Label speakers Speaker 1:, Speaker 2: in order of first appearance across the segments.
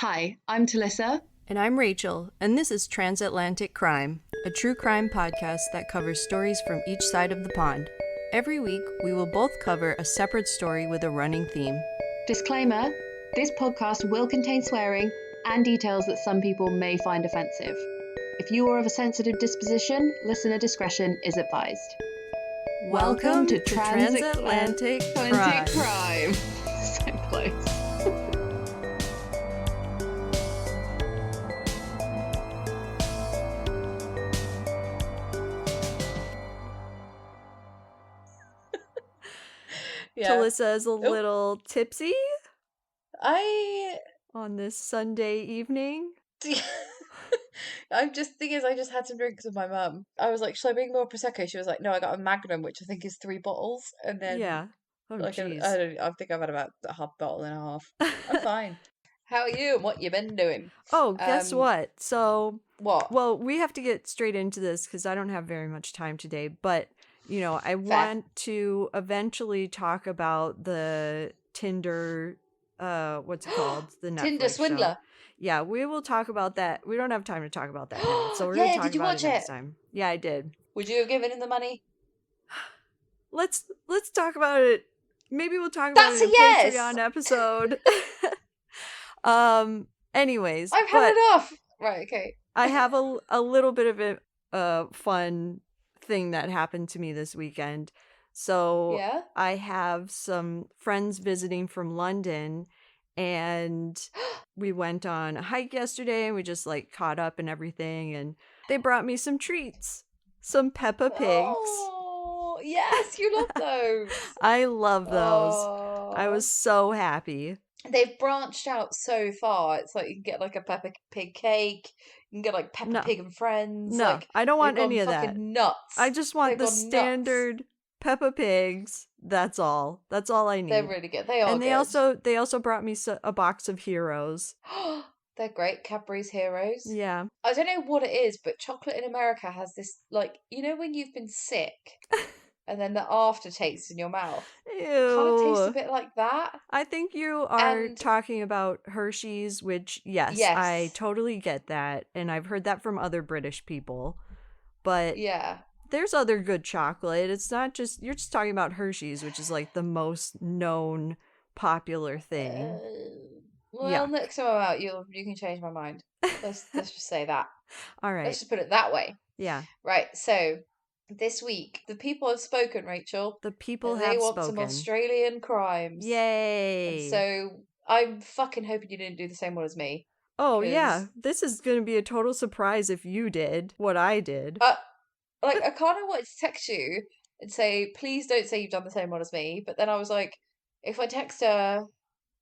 Speaker 1: Hi, I'm Talicza.
Speaker 2: And I'm Rachael, and this is Transatlantic Crime, a true crime podcast that covers stories from each side of the pond. Every week, we will both cover a separate story with a running theme.
Speaker 1: Disclaimer, this podcast will contain swearing and details that some people may find offensive. If you are of a sensitive disposition, listener discretion is advised.
Speaker 2: Welcome to Transatlantic Crime.
Speaker 1: Crime. So close.
Speaker 2: Talicza is a little tipsy
Speaker 3: I
Speaker 2: on this Sunday evening.
Speaker 3: I'm just thing is I just had some drinks with my mum. I was like, "Shall I bring more prosecco?" She was like, "No, I got a Magnum, which I think is 3 bottles." And then
Speaker 2: Yeah. Oh,
Speaker 3: like
Speaker 2: jeez.
Speaker 3: I think I've had about a half bottle and a half. I'm fine. How are you and what you been doing?
Speaker 2: Oh, guess what? So,
Speaker 3: What?
Speaker 2: well, we have to get straight into this because I don't have very much time today, but I want to eventually talk about the Tinder, what's it called? The Netflix
Speaker 3: Tinder
Speaker 2: show.
Speaker 3: Swindler.
Speaker 2: Yeah, we will talk about that. We don't have time to talk about that now, so we're
Speaker 3: Yeah,
Speaker 2: going to talk
Speaker 3: did you
Speaker 2: about
Speaker 3: watch
Speaker 2: it next
Speaker 3: it?
Speaker 2: time. Yeah, I did.
Speaker 3: Would you have given him the money?
Speaker 2: Let's talk about it. Maybe we'll talk about
Speaker 3: That's
Speaker 2: it in
Speaker 3: a yes!
Speaker 2: Patreon episode. Anyways,
Speaker 3: I've had enough. Right, okay.
Speaker 2: I have a little bit of a fun thing that happened to me this weekend. So
Speaker 3: Yeah?
Speaker 2: I have some friends visiting from London, and we went on a hike yesterday, and we just like caught up and everything, and they brought me some treats. Some Peppa Pigs.
Speaker 3: Oh, yes, you love those.
Speaker 2: I love those.
Speaker 3: Oh.
Speaker 2: I was so happy.
Speaker 3: They've branched out so far. It's like you can get like a Peppa Pig cake. You can get like Peppa Pig and Friends.
Speaker 2: No,
Speaker 3: like,
Speaker 2: I don't want
Speaker 3: they've
Speaker 2: any
Speaker 3: gone
Speaker 2: of that.
Speaker 3: fucking nuts.
Speaker 2: I just want
Speaker 3: They've
Speaker 2: the
Speaker 3: gone
Speaker 2: standard Peppa Pigs. That's all. That's all I need.
Speaker 3: They're really good. They are
Speaker 2: and
Speaker 3: good.
Speaker 2: they also brought me a box of Heroes.
Speaker 3: They're great. Cadbury's Heroes.
Speaker 2: Yeah.
Speaker 3: I don't know what it is, but chocolate in America has this, like, you know when you've been sick and then the aftertaste in your mouth?
Speaker 2: Ew.
Speaker 3: It kind of tastes a bit like that.
Speaker 2: I think you are talking about Hershey's, which, yes, I totally get that. And I've heard that from other British people. But
Speaker 3: yeah,
Speaker 2: there's other good chocolate. It's not just, you're just talking about Hershey's, which is like the most known popular thing.
Speaker 3: Well, next time I'm out, you can change my mind. Let's just say that.
Speaker 2: All right.
Speaker 3: Let's just put it that way.
Speaker 2: Yeah.
Speaker 3: Right. So this week, the people have spoken, Rachel.
Speaker 2: The people
Speaker 3: have spoken. They want some Australian crimes.
Speaker 2: Yay!
Speaker 3: And so I'm fucking hoping you didn't do the same one as me.
Speaker 2: Oh yeah, this is gonna be a total surprise if you did what I did.
Speaker 3: Like I kind of wanted to text you and say, please don't say you've done the same one as me. But then I was like, if I text her,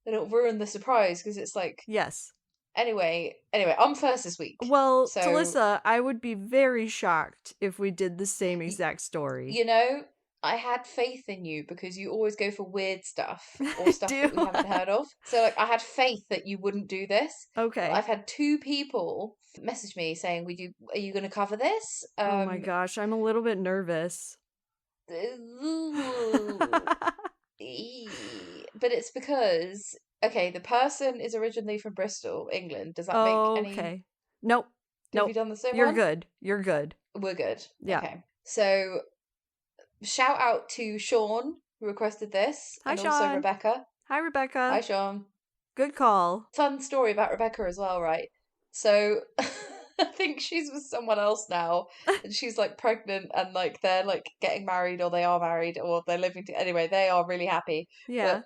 Speaker 3: then it'll ruin the surprise because it's like,
Speaker 2: yes.
Speaker 3: Anyway, I'm first this week.
Speaker 2: Well, so, Talicza, I would be very shocked if we did the same exact story.
Speaker 3: You know, I had faith in you because you always go for weird stuff or stuff that we haven't heard of. So like, I had faith that you wouldn't do this.
Speaker 2: Okay.
Speaker 3: But I've had 2 people message me saying, are you going to cover this?
Speaker 2: Oh my gosh, I'm a little bit nervous.
Speaker 3: But it's because, okay, the person is originally from Bristol, England. Does that make any...
Speaker 2: Okay. Nope.
Speaker 3: Have you done the same
Speaker 2: You're
Speaker 3: one?
Speaker 2: good. You're good.
Speaker 3: We're good.
Speaker 2: Yeah.
Speaker 3: Okay. So, shout out to Sean, who requested this.
Speaker 2: Hi,
Speaker 3: and
Speaker 2: Sean.
Speaker 3: Also Rebecca.
Speaker 2: Hi, Rebecca.
Speaker 3: Hi, Sean.
Speaker 2: Good call.
Speaker 3: Fun story about Rebecca as well, right? So, I think she's with someone else now, and she's like pregnant, and like they're like getting married, or they are married, or they're living together. Anyway, they are really happy.
Speaker 2: Yeah.
Speaker 3: But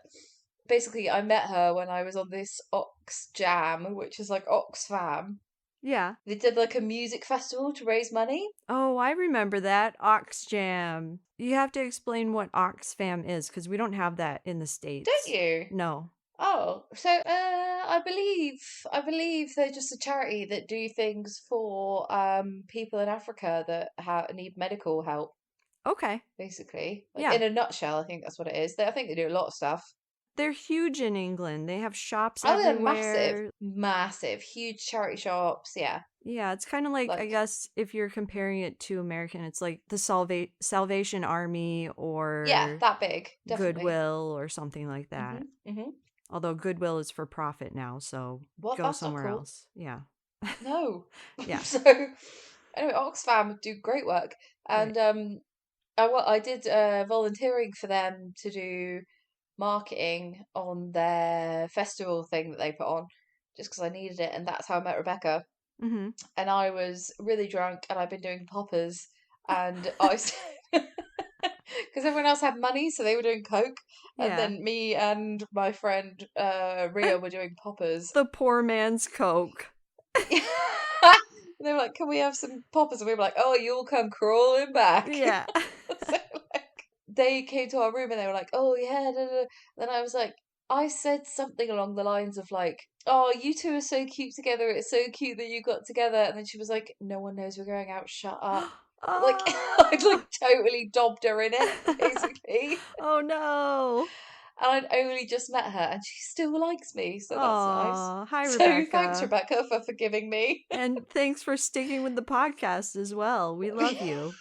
Speaker 3: basically, I met her when I was on this Ox Jam, which is like Oxfam.
Speaker 2: Yeah.
Speaker 3: They did like a music festival to raise money.
Speaker 2: Oh, I remember that. Ox Jam. You have to explain what Oxfam is, because we don't have that in the States.
Speaker 3: Don't you?
Speaker 2: No.
Speaker 3: Oh, so I believe they're just a charity that do things for people in Africa that need medical help.
Speaker 2: Okay.
Speaker 3: Basically, like,
Speaker 2: yeah.
Speaker 3: In a nutshell, I think that's what it is. I think they do a lot of stuff.
Speaker 2: They're huge in England. They have shops everywhere.
Speaker 3: They're massive, huge charity shops. Yeah.
Speaker 2: Yeah, it's kind of like, I guess, if you're comparing it to American, it's like the Salvation Army or
Speaker 3: that big, definitely.
Speaker 2: Goodwill or something like that.
Speaker 3: Mm-hmm.
Speaker 2: Although Goodwill is for profit now, so
Speaker 3: What?
Speaker 2: go
Speaker 3: That's not
Speaker 2: somewhere
Speaker 3: cool.
Speaker 2: else. Yeah.
Speaker 3: No.
Speaker 2: Yeah.
Speaker 3: So anyway, Oxfam do great work,
Speaker 2: Right.
Speaker 3: and I did volunteering for them to do marketing on their festival thing that they put on, just because I needed it, and that's how I met Rebecca.
Speaker 2: Mm-hmm.
Speaker 3: And I was really drunk, and I'd been doing poppers, and I because everyone else had money, so they were doing coke, and
Speaker 2: Yeah.
Speaker 3: then me and my friend Ria were doing poppers.
Speaker 2: The poor man's Coke.
Speaker 3: And they were like, "Can we have some poppers?" And we were like, "Oh, you'll come crawling back."
Speaker 2: Yeah.
Speaker 3: So like, they came to our room and they were like, "Oh yeah." Da, da. Then I was like, I said something along the lines of like, "Oh, you two are so cute together. It's so cute that you got together." And then she was like, "No one knows we're going out. Shut up." Like I'd
Speaker 2: Oh.
Speaker 3: like totally dobbed her in it, basically.
Speaker 2: Oh no.
Speaker 3: And I'd only just met her and she still likes me, so that's nice.
Speaker 2: Oh, hi
Speaker 3: So thanks,
Speaker 2: Rebecca.
Speaker 3: Rebecca, for forgiving me.
Speaker 2: And thanks for sticking with the podcast as well. We love you.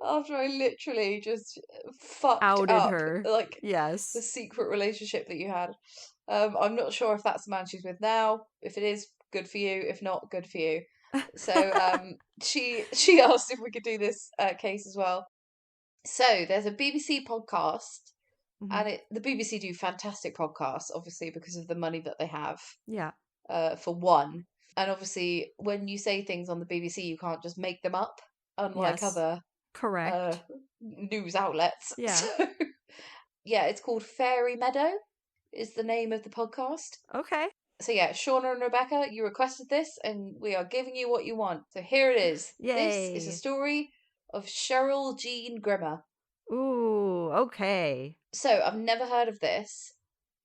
Speaker 3: After I literally just fucked
Speaker 2: Outed
Speaker 3: up
Speaker 2: her.
Speaker 3: like the
Speaker 2: Yes.
Speaker 3: secret relationship that you had. I'm not sure if that's the man she's with now. If it is, good for you. If not, good for you. So she asked if we could do this case as well. So there's a BBC podcast,
Speaker 2: Mhm.
Speaker 3: and the BBC do fantastic podcasts, obviously because of the money that they have.
Speaker 2: Yeah.
Speaker 3: For one, and obviously when you say things on the BBC, you can't just make them up, unlike
Speaker 2: Yes.
Speaker 3: other
Speaker 2: Correct.
Speaker 3: news outlets.
Speaker 2: Yeah.
Speaker 3: So yeah, it's called Fairy Meadow is the name of the podcast.
Speaker 2: Okay.
Speaker 3: So yeah, Shauna and Rebecca, you requested this, and we are giving you what you want. So here it is. This is a
Speaker 2: Yay.
Speaker 3: story of Cheryl Jean Grimmer.
Speaker 2: Ooh, okay.
Speaker 3: So I've never heard of this,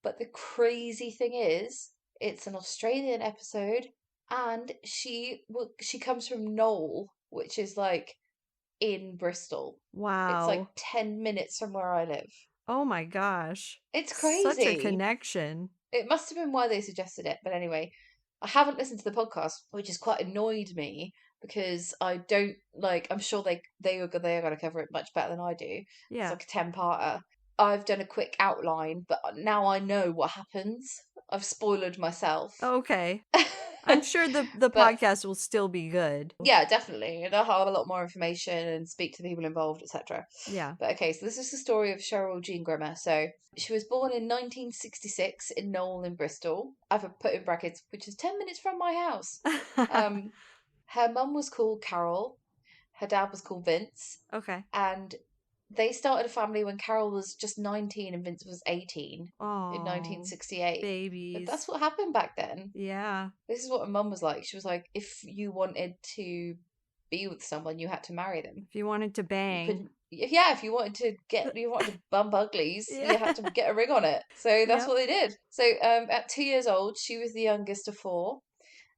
Speaker 3: but the crazy thing is, it's an Australian episode, and she comes from Knoll, which is like in Bristol. It's like
Speaker 2: Wow.
Speaker 3: 10 minutes from where I live.
Speaker 2: Oh my gosh.
Speaker 3: It's
Speaker 2: Such a
Speaker 3: crazy.
Speaker 2: connection.
Speaker 3: It must have been why they suggested it, but anyway, I haven't listened to the podcast, which has quite annoyed me because I don't like. I'm sure they are going to cover it much better than I do. It's
Speaker 2: Yeah.
Speaker 3: like a 10-parter. I've done a quick outline, but now I know what happens. I've spoiled myself.
Speaker 2: Okay. I'm sure the
Speaker 3: But
Speaker 2: podcast will still be good.
Speaker 3: yeah, definitely. And I'll have a lot more information and speak to the people involved, etc.
Speaker 2: Yeah.
Speaker 3: But okay, so this is the story of Cheryl Jean Grimmer. So she was born in 1966 in Knowle in Bristol. I've put in brackets, which is 10 minutes from my house. Her mum was called Carol. Her dad was called Vince.
Speaker 2: Okay.
Speaker 3: And they started a family when Carol was just 19 and Vince was 18 in
Speaker 2: Oh,
Speaker 3: 1968. But
Speaker 2: babies.
Speaker 3: that's what happened back then.
Speaker 2: Yeah.
Speaker 3: This is what my mum was like. She was like, if you wanted to be with someone, you had to marry them.
Speaker 2: If you wanted to
Speaker 3: You
Speaker 2: bang.
Speaker 3: couldn't. Yeah, if you wanted to bump uglies,
Speaker 2: Yeah.
Speaker 3: you had to get a ring on it. So that's
Speaker 2: Yep.
Speaker 3: what they did. So at 2 years old, she was the youngest of four,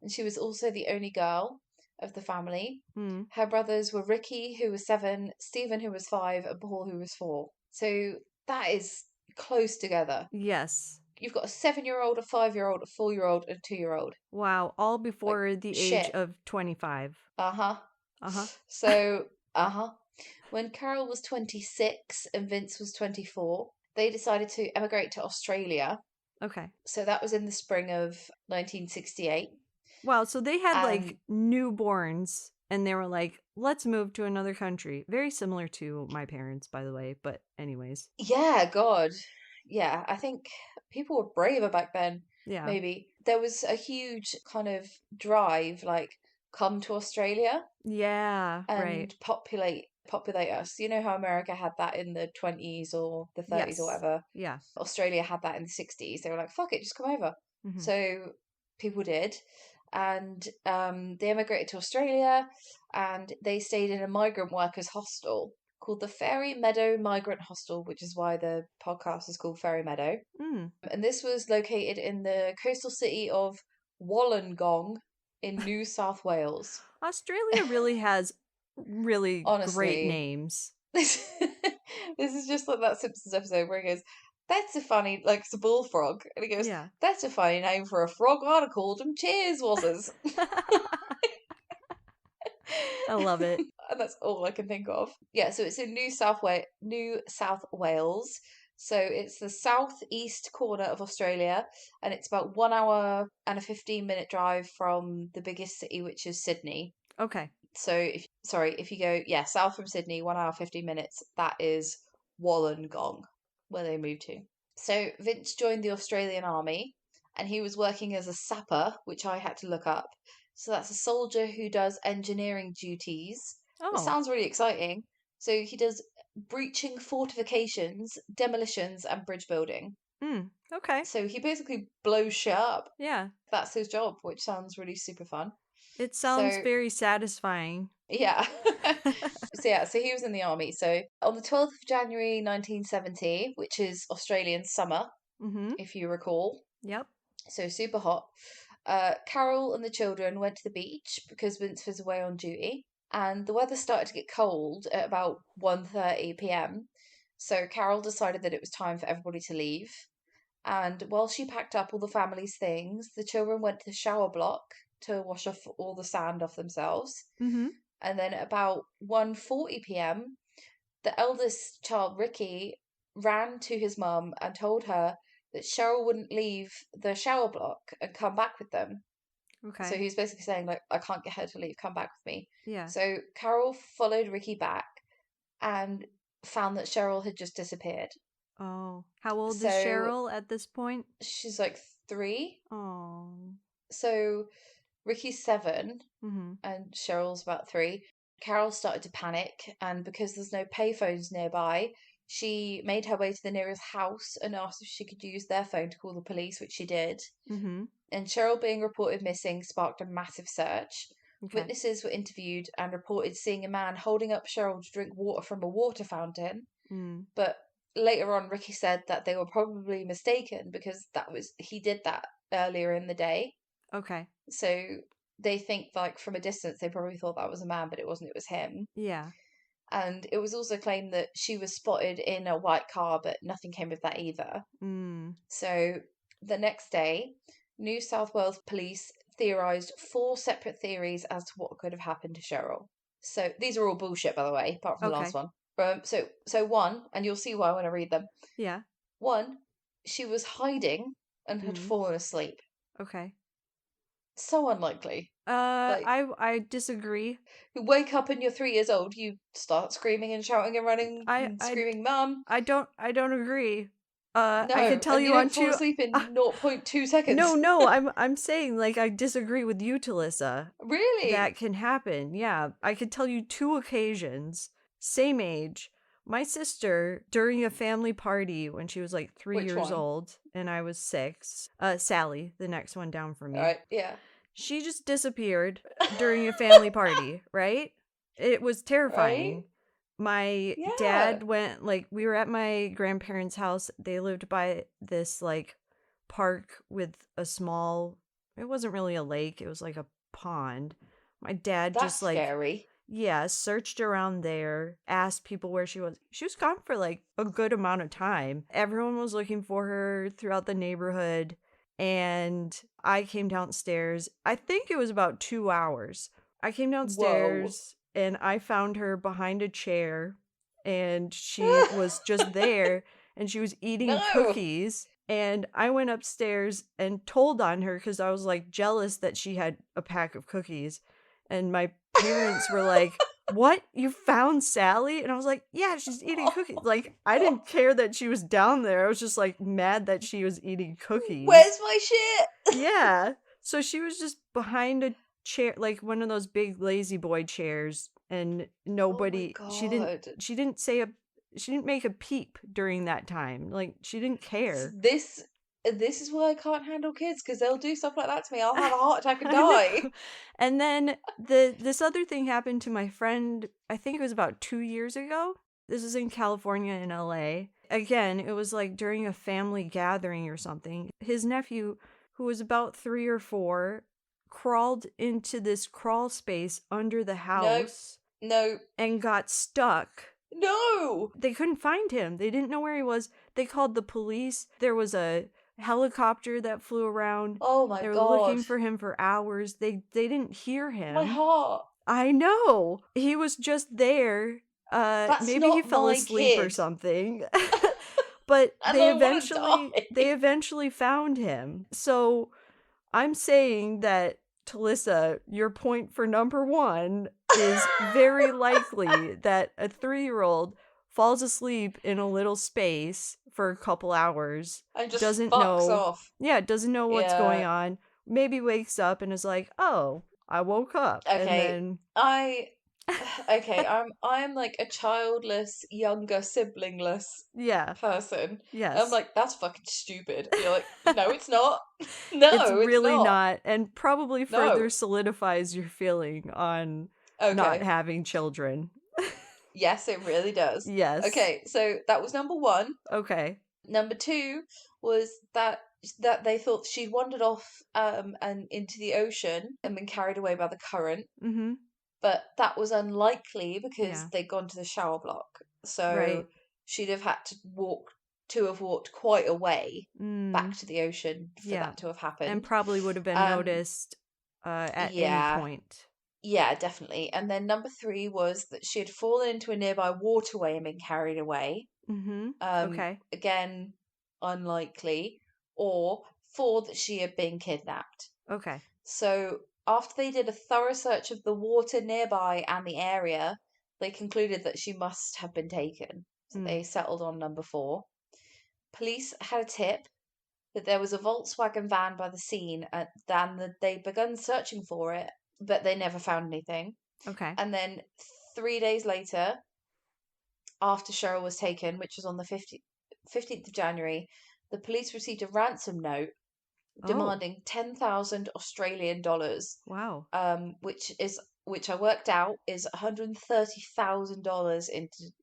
Speaker 3: and she was also the only girl of the family.
Speaker 2: Mm.
Speaker 3: Her brothers were Ricky, who was 7, Stephen, who was 5, and Paul, who was 4. So that is close together.
Speaker 2: Yes.
Speaker 3: You've got a 7-year-old, a 5-year-old, a 4-year-old, and a 2-year-old.
Speaker 2: Wow. All before the age
Speaker 3: Shit.
Speaker 2: of 25.
Speaker 3: Uh-huh.
Speaker 2: Uh-huh.
Speaker 3: So, when Carol was 26 and Vince was 24, they decided to emigrate to Australia.
Speaker 2: Okay.
Speaker 3: So that was in the spring of 1968.
Speaker 2: Wow. So they had like
Speaker 3: And
Speaker 2: newborns and they were like, let's move to another country. Very similar to my parents, by the way. But, anyways.
Speaker 3: yeah, God. Yeah, I think people were braver back then,
Speaker 2: Yeah.
Speaker 3: maybe. There was a huge kind of drive, like, come to Australia
Speaker 2: Yeah. Right.
Speaker 3: and populate us. You know how America had that in the 20s or the 30s or
Speaker 2: Yes.
Speaker 3: whatever?
Speaker 2: Yeah.
Speaker 3: Australia had that in the 60s. They were like, fuck it, just come over.
Speaker 2: Mhm.
Speaker 3: So people did. And they emigrated to Australia and they stayed in a migrant workers hostel called the Fairy Meadow Migrant Hostel, which is why the podcast is called Fairy Meadow.
Speaker 2: Mm.
Speaker 3: And this was located in the coastal city of Wollongong in New South Wales.
Speaker 2: Australia really has really great
Speaker 3: Honestly,
Speaker 2: names.
Speaker 3: this is just like that Simpsons episode where he goes, "That's a funny," like it's a bullfrog, and he goes,
Speaker 2: Yeah.
Speaker 3: "That's a funny name for a frog. I'd have called him Cheers Wazzers."
Speaker 2: I love it.
Speaker 3: And that's all I can think of. Yeah, so it's in New South Wales. So it's the southeast corner of Australia, and it's about 1 hour and a 15-minute drive from the biggest city, which is Sydney.
Speaker 2: Okay.
Speaker 3: So if you go, south from Sydney, 1 hour, 15 minutes, that is Wollongong, where they moved to. So Vince joined the Australian Army, and he was working as a sapper, which I had to look up. So that's a soldier who does engineering duties. It
Speaker 2: Oh.
Speaker 3: sounds really exciting. So he does breaching fortifications, demolitions, and bridge building.
Speaker 2: Okay.
Speaker 3: So he basically blows shit up.
Speaker 2: Yeah.
Speaker 3: That's his job, which sounds really super fun.
Speaker 2: It sounds
Speaker 3: So
Speaker 2: very satisfying.
Speaker 3: yeah. So he was in the army. So on the 12th of January 1970, which is Australian summer,
Speaker 2: Mm-hmm.
Speaker 3: if you recall.
Speaker 2: Yep.
Speaker 3: So super hot. Carol and the children went to the beach because Vince was away on duty, and the weather started to get cold at about 1:30 p.m. So Carol decided that it was time for everybody to leave. And while she packed up all the family's things, the children went to the shower block to wash off all the sand off themselves.
Speaker 2: Mm-hmm.
Speaker 3: And then at about 1:40 p.m., the eldest child, Ricky, ran to his mum and told her that Cheryl wouldn't leave the shower block and come back with them.
Speaker 2: Okay.
Speaker 3: So he was basically saying, like, I can't get her to leave, come back with me.
Speaker 2: Yeah.
Speaker 3: So Carol followed Ricky back and found that Cheryl had just disappeared.
Speaker 2: Oh. How old is
Speaker 3: So
Speaker 2: Cheryl at this point?
Speaker 3: she's like 3.
Speaker 2: Oh.
Speaker 3: So Ricky's 7
Speaker 2: Mm-hmm.
Speaker 3: and Cheryl's about 3. Carol started to panic, and because there's no payphones nearby, she made her way to the nearest house and asked if she could use their phone to call the police, which she did.
Speaker 2: Mm-hmm.
Speaker 3: And Cheryl being reported missing sparked a massive search.
Speaker 2: Okay.
Speaker 3: Witnesses were interviewed and reported seeing a man holding up Cheryl to drink water from a water fountain.
Speaker 2: Mm.
Speaker 3: But later on, Ricky said that they were probably mistaken because he did that earlier in the day.
Speaker 2: Okay.
Speaker 3: So they think, like, from a distance, they probably thought that was a man, but it wasn't, it was him.
Speaker 2: Yeah.
Speaker 3: And it was also claimed that she was spotted in a white car, but nothing came of that either.
Speaker 2: Mm.
Speaker 3: So the next day, New South Wales police theorised 4 separate theories as to what could have happened to Cheryl. So these are all bullshit, by the way, apart from the last one. So one, and you'll see why when I read them.
Speaker 2: Yeah.
Speaker 3: One, she was hiding and had
Speaker 2: Mhm.
Speaker 3: fallen asleep.
Speaker 2: Okay.
Speaker 3: So unlikely.
Speaker 2: I disagree.
Speaker 3: You wake up and you're 3 years old, you start screaming and shouting and running
Speaker 2: I
Speaker 3: and screaming, "Mum!"
Speaker 2: I don't agree.
Speaker 3: No,
Speaker 2: I can tell
Speaker 3: and
Speaker 2: you
Speaker 3: you
Speaker 2: on
Speaker 3: don't fall
Speaker 2: two.
Speaker 3: asleep in 0.2 seconds.
Speaker 2: No, I'm saying, like, I disagree with you, Talicza.
Speaker 3: Really?
Speaker 2: That can happen. Yeah, I could tell you 2 occasions, same age. My sister, during a family party when she was like 3
Speaker 3: Which
Speaker 2: years
Speaker 3: one?
Speaker 2: old and I was 6, Sally, the next one down from me.
Speaker 3: All right, yeah.
Speaker 2: She just disappeared during a family party, right? It was terrifying.
Speaker 3: Right?
Speaker 2: My
Speaker 3: Yeah.
Speaker 2: dad went, like, we were at my grandparents' house. They lived by this, like, park with a small, it wasn't really a lake, it was like a pond. My dad
Speaker 3: That's
Speaker 2: just, like,
Speaker 3: scary.
Speaker 2: yeah, searched around there, asked people where she was. She was gone for, like, a good amount of time. Everyone was looking for her throughout the neighborhood. And I came downstairs. I think it was about 2 hours. I came downstairs and I found her behind a chair, and she was just there, and she was eating
Speaker 3: No.
Speaker 2: cookies. And I went upstairs and told on her because I was, like, jealous that she had a pack of cookies. And my parents were like, "What? You found Sally?" And I was like, "Yeah, she's eating cookies." Like, I didn't care that she was down there. I was just, like, mad that she was eating cookies.
Speaker 3: Where's my shit?
Speaker 2: Yeah. So she was just behind a chair, like one of those big lazy boy chairs, and nobody,
Speaker 3: Oh my
Speaker 2: she
Speaker 3: God.
Speaker 2: didn't make a peep during that time. Like, she didn't care.
Speaker 3: This is why I can't handle kids, because they'll do stuff like that to me. I'll have a heart attack and
Speaker 2: I know.
Speaker 3: die.
Speaker 2: And then this other thing happened to my friend, I think it was about 2 years ago. This is in California, in LA. Again, it was like during a family gathering or something. His nephew, who was about 3 or 4, crawled into this crawl space under the house
Speaker 3: No.
Speaker 2: and got stuck.
Speaker 3: No.
Speaker 2: They couldn't find him. They didn't know where he was. They called the police. There was a helicopter that flew around.
Speaker 3: Oh my
Speaker 2: They were
Speaker 3: God.
Speaker 2: looking for him for hours. They didn't hear him.
Speaker 3: My heart.
Speaker 2: I know. He was just there.
Speaker 3: That's
Speaker 2: Maybe he
Speaker 3: not
Speaker 2: fell
Speaker 3: my
Speaker 2: asleep or
Speaker 3: kid.
Speaker 2: something. But
Speaker 3: And I want to die.
Speaker 2: they eventually found him. So I'm saying that, Talicza, your point for number one is very likely that a 3-year-old falls asleep in a little space for a couple hours,
Speaker 3: And just
Speaker 2: doesn't
Speaker 3: fucks
Speaker 2: know,
Speaker 3: off.
Speaker 2: doesn't know what's going
Speaker 3: Yeah.
Speaker 2: on, maybe wakes up and is like, oh, I woke up. And
Speaker 3: Okay.
Speaker 2: then,
Speaker 3: Okay, I'm like a childless, younger, siblingless
Speaker 2: yeah,
Speaker 3: person. I'm
Speaker 2: yes.
Speaker 3: like, that's fucking stupid. And you're like, no, it's not.
Speaker 2: It's
Speaker 3: No, it's
Speaker 2: really
Speaker 3: not.
Speaker 2: not, and probably further
Speaker 3: No.
Speaker 2: solidifies your feeling on not
Speaker 3: Okay.
Speaker 2: having children.
Speaker 3: Yes, it really does.
Speaker 2: Yes.
Speaker 3: Okay, so that was number one.
Speaker 2: Okay.
Speaker 3: Number two was that they thought she'd wandered off and into the ocean and been carried away by the current,
Speaker 2: Mm-hmm.
Speaker 3: but that was unlikely because
Speaker 2: Yeah.
Speaker 3: they'd gone to the shower block. So
Speaker 2: Right.
Speaker 3: she'd have had to have walked quite a way back
Speaker 2: Mm.
Speaker 3: to the ocean for
Speaker 2: Yeah.
Speaker 3: that to have
Speaker 2: And
Speaker 3: happened.
Speaker 2: probably would have been
Speaker 3: Um,
Speaker 2: noticed at any
Speaker 3: yeah,
Speaker 2: point.
Speaker 3: yeah, definitely. And then number three was that she had fallen into a nearby waterway and been carried away.
Speaker 2: Mm-hmm. Okay.
Speaker 3: Again, unlikely. Or four, that she had been kidnapped.
Speaker 2: Okay.
Speaker 3: So after they did a thorough search of the water nearby and the area, they concluded that she must have been taken. So
Speaker 2: Mm.
Speaker 3: they settled on number four. Police had a tip that there was a Volkswagen van by the scene, and that they'd begun searching for it, but they never found anything.
Speaker 2: Okay.
Speaker 3: And then 3 days later, after Cheryl was taken, which was on the 15th of January, the police received a ransom note
Speaker 2: Oh,
Speaker 3: demanding 10,000 Australian dollars,
Speaker 2: wow.
Speaker 3: which I worked out is $130,000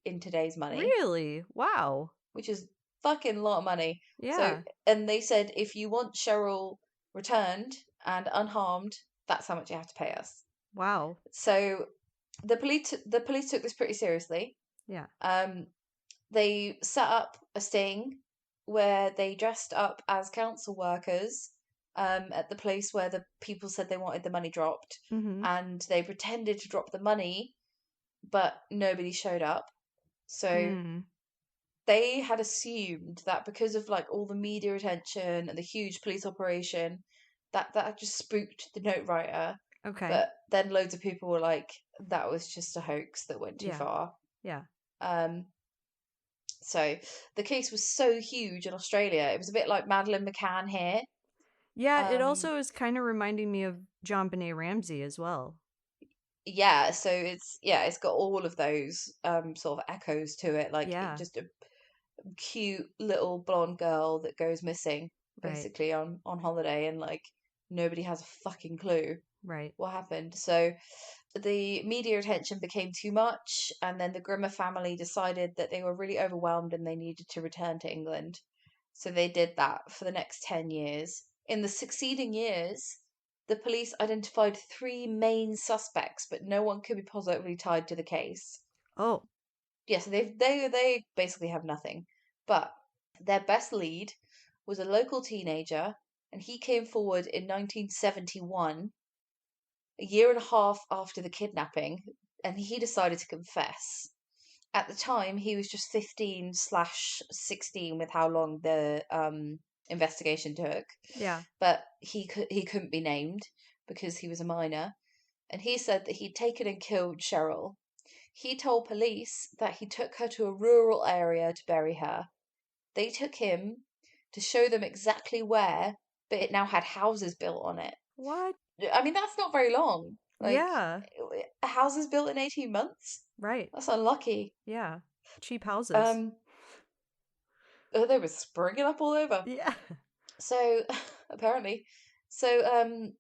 Speaker 3: in today's money,
Speaker 2: Really? Wow.
Speaker 3: which is fucking a lot of money. So,
Speaker 2: Yeah.
Speaker 3: and they said if you want Cheryl returned and unharmed, that's how much you have to pay us.
Speaker 2: Wow.
Speaker 3: So the police took this pretty seriously.
Speaker 2: Yeah.
Speaker 3: They set up a sting where they dressed up as council workers at the place where the people said they wanted the money dropped,
Speaker 2: Mm-hmm.
Speaker 3: and they pretended to drop the money, but nobody showed up. So
Speaker 2: Mm.
Speaker 3: they had assumed that because of like all the media attention and the huge police operation, that just spooked the note writer.
Speaker 2: Okay.
Speaker 3: But then loads of people were like, that was just a hoax that went too
Speaker 2: Yeah.
Speaker 3: far.
Speaker 2: Yeah.
Speaker 3: Um, So the case was so huge in Australia. It was a bit like Madeleine McCann here.
Speaker 2: Yeah, it
Speaker 3: Um,
Speaker 2: also is kind of reminding me of John Benet Ramsey as well.
Speaker 3: yeah, so it's got all of those sort of echoes to it, like
Speaker 2: Yeah.
Speaker 3: just a cute little blonde girl that goes missing
Speaker 2: Right.
Speaker 3: basically on holiday, and like nobody has a fucking clue
Speaker 2: Right.
Speaker 3: what happened. So the media attention became too much, and then the Grimmer family decided that they were really overwhelmed and they needed to return to England. So they did that for the next 10 years. In the succeeding years, the police identified three main suspects, but no one could be positively tied to the case.
Speaker 2: Oh.
Speaker 3: Yeah, so they basically have nothing. But their best lead was a local teenager, and he came forward in 1971, a year and a half after the kidnapping, and he decided to confess. At the time, he was just 15/16 with how long the investigation took,
Speaker 2: Yeah.
Speaker 3: but he couldn't be named because he was a minor, and he said that he'd taken and killed Cheryl. He told police that he took her to a rural area to bury her. They took him to show them exactly where, but it now had houses built on it.
Speaker 2: What?
Speaker 3: I mean, that's not very long. Like,
Speaker 2: Yeah.
Speaker 3: houses built in 18 months?
Speaker 2: Right.
Speaker 3: That's unlucky.
Speaker 2: Yeah. Cheap houses.
Speaker 3: Um, they were springing up all over.
Speaker 2: Yeah.
Speaker 3: So, apparently. So,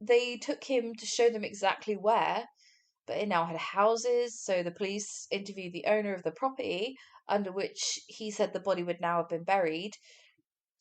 Speaker 3: they took him to show them exactly where, but it now had houses. So the police interviewed the owner of the property, under which he said the body would now have been buried.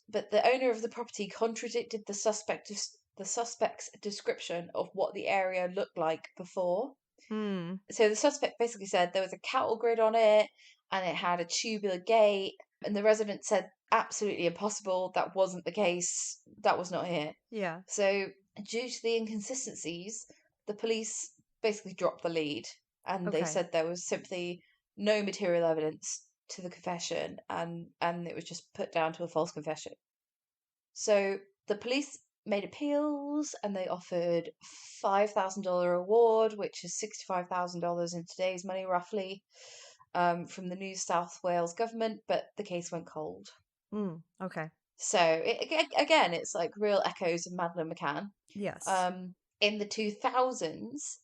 Speaker 3: But the owner of the property contradicted the suspect's description of what the area looked like before.
Speaker 2: Hmm.
Speaker 3: So the suspect basically said there was a cattle grid on it and it had a tubular gate, and the resident said absolutely impossible, that wasn't the case, that was not here.
Speaker 2: Yeah.
Speaker 3: So due to the inconsistencies, the police basically dropped the lead, and they
Speaker 2: Okay.
Speaker 3: said there was simply no material evidence to the confession, and it was just put down to a false confession. So the police made appeals, and they offered $5,000 reward, which is $65,000 in today's money, roughly, from the New South Wales government, but the case went cold.
Speaker 2: Okay.
Speaker 3: So again, it's like real echoes of Madeleine McCann.
Speaker 2: Yes.
Speaker 3: In the 2000s,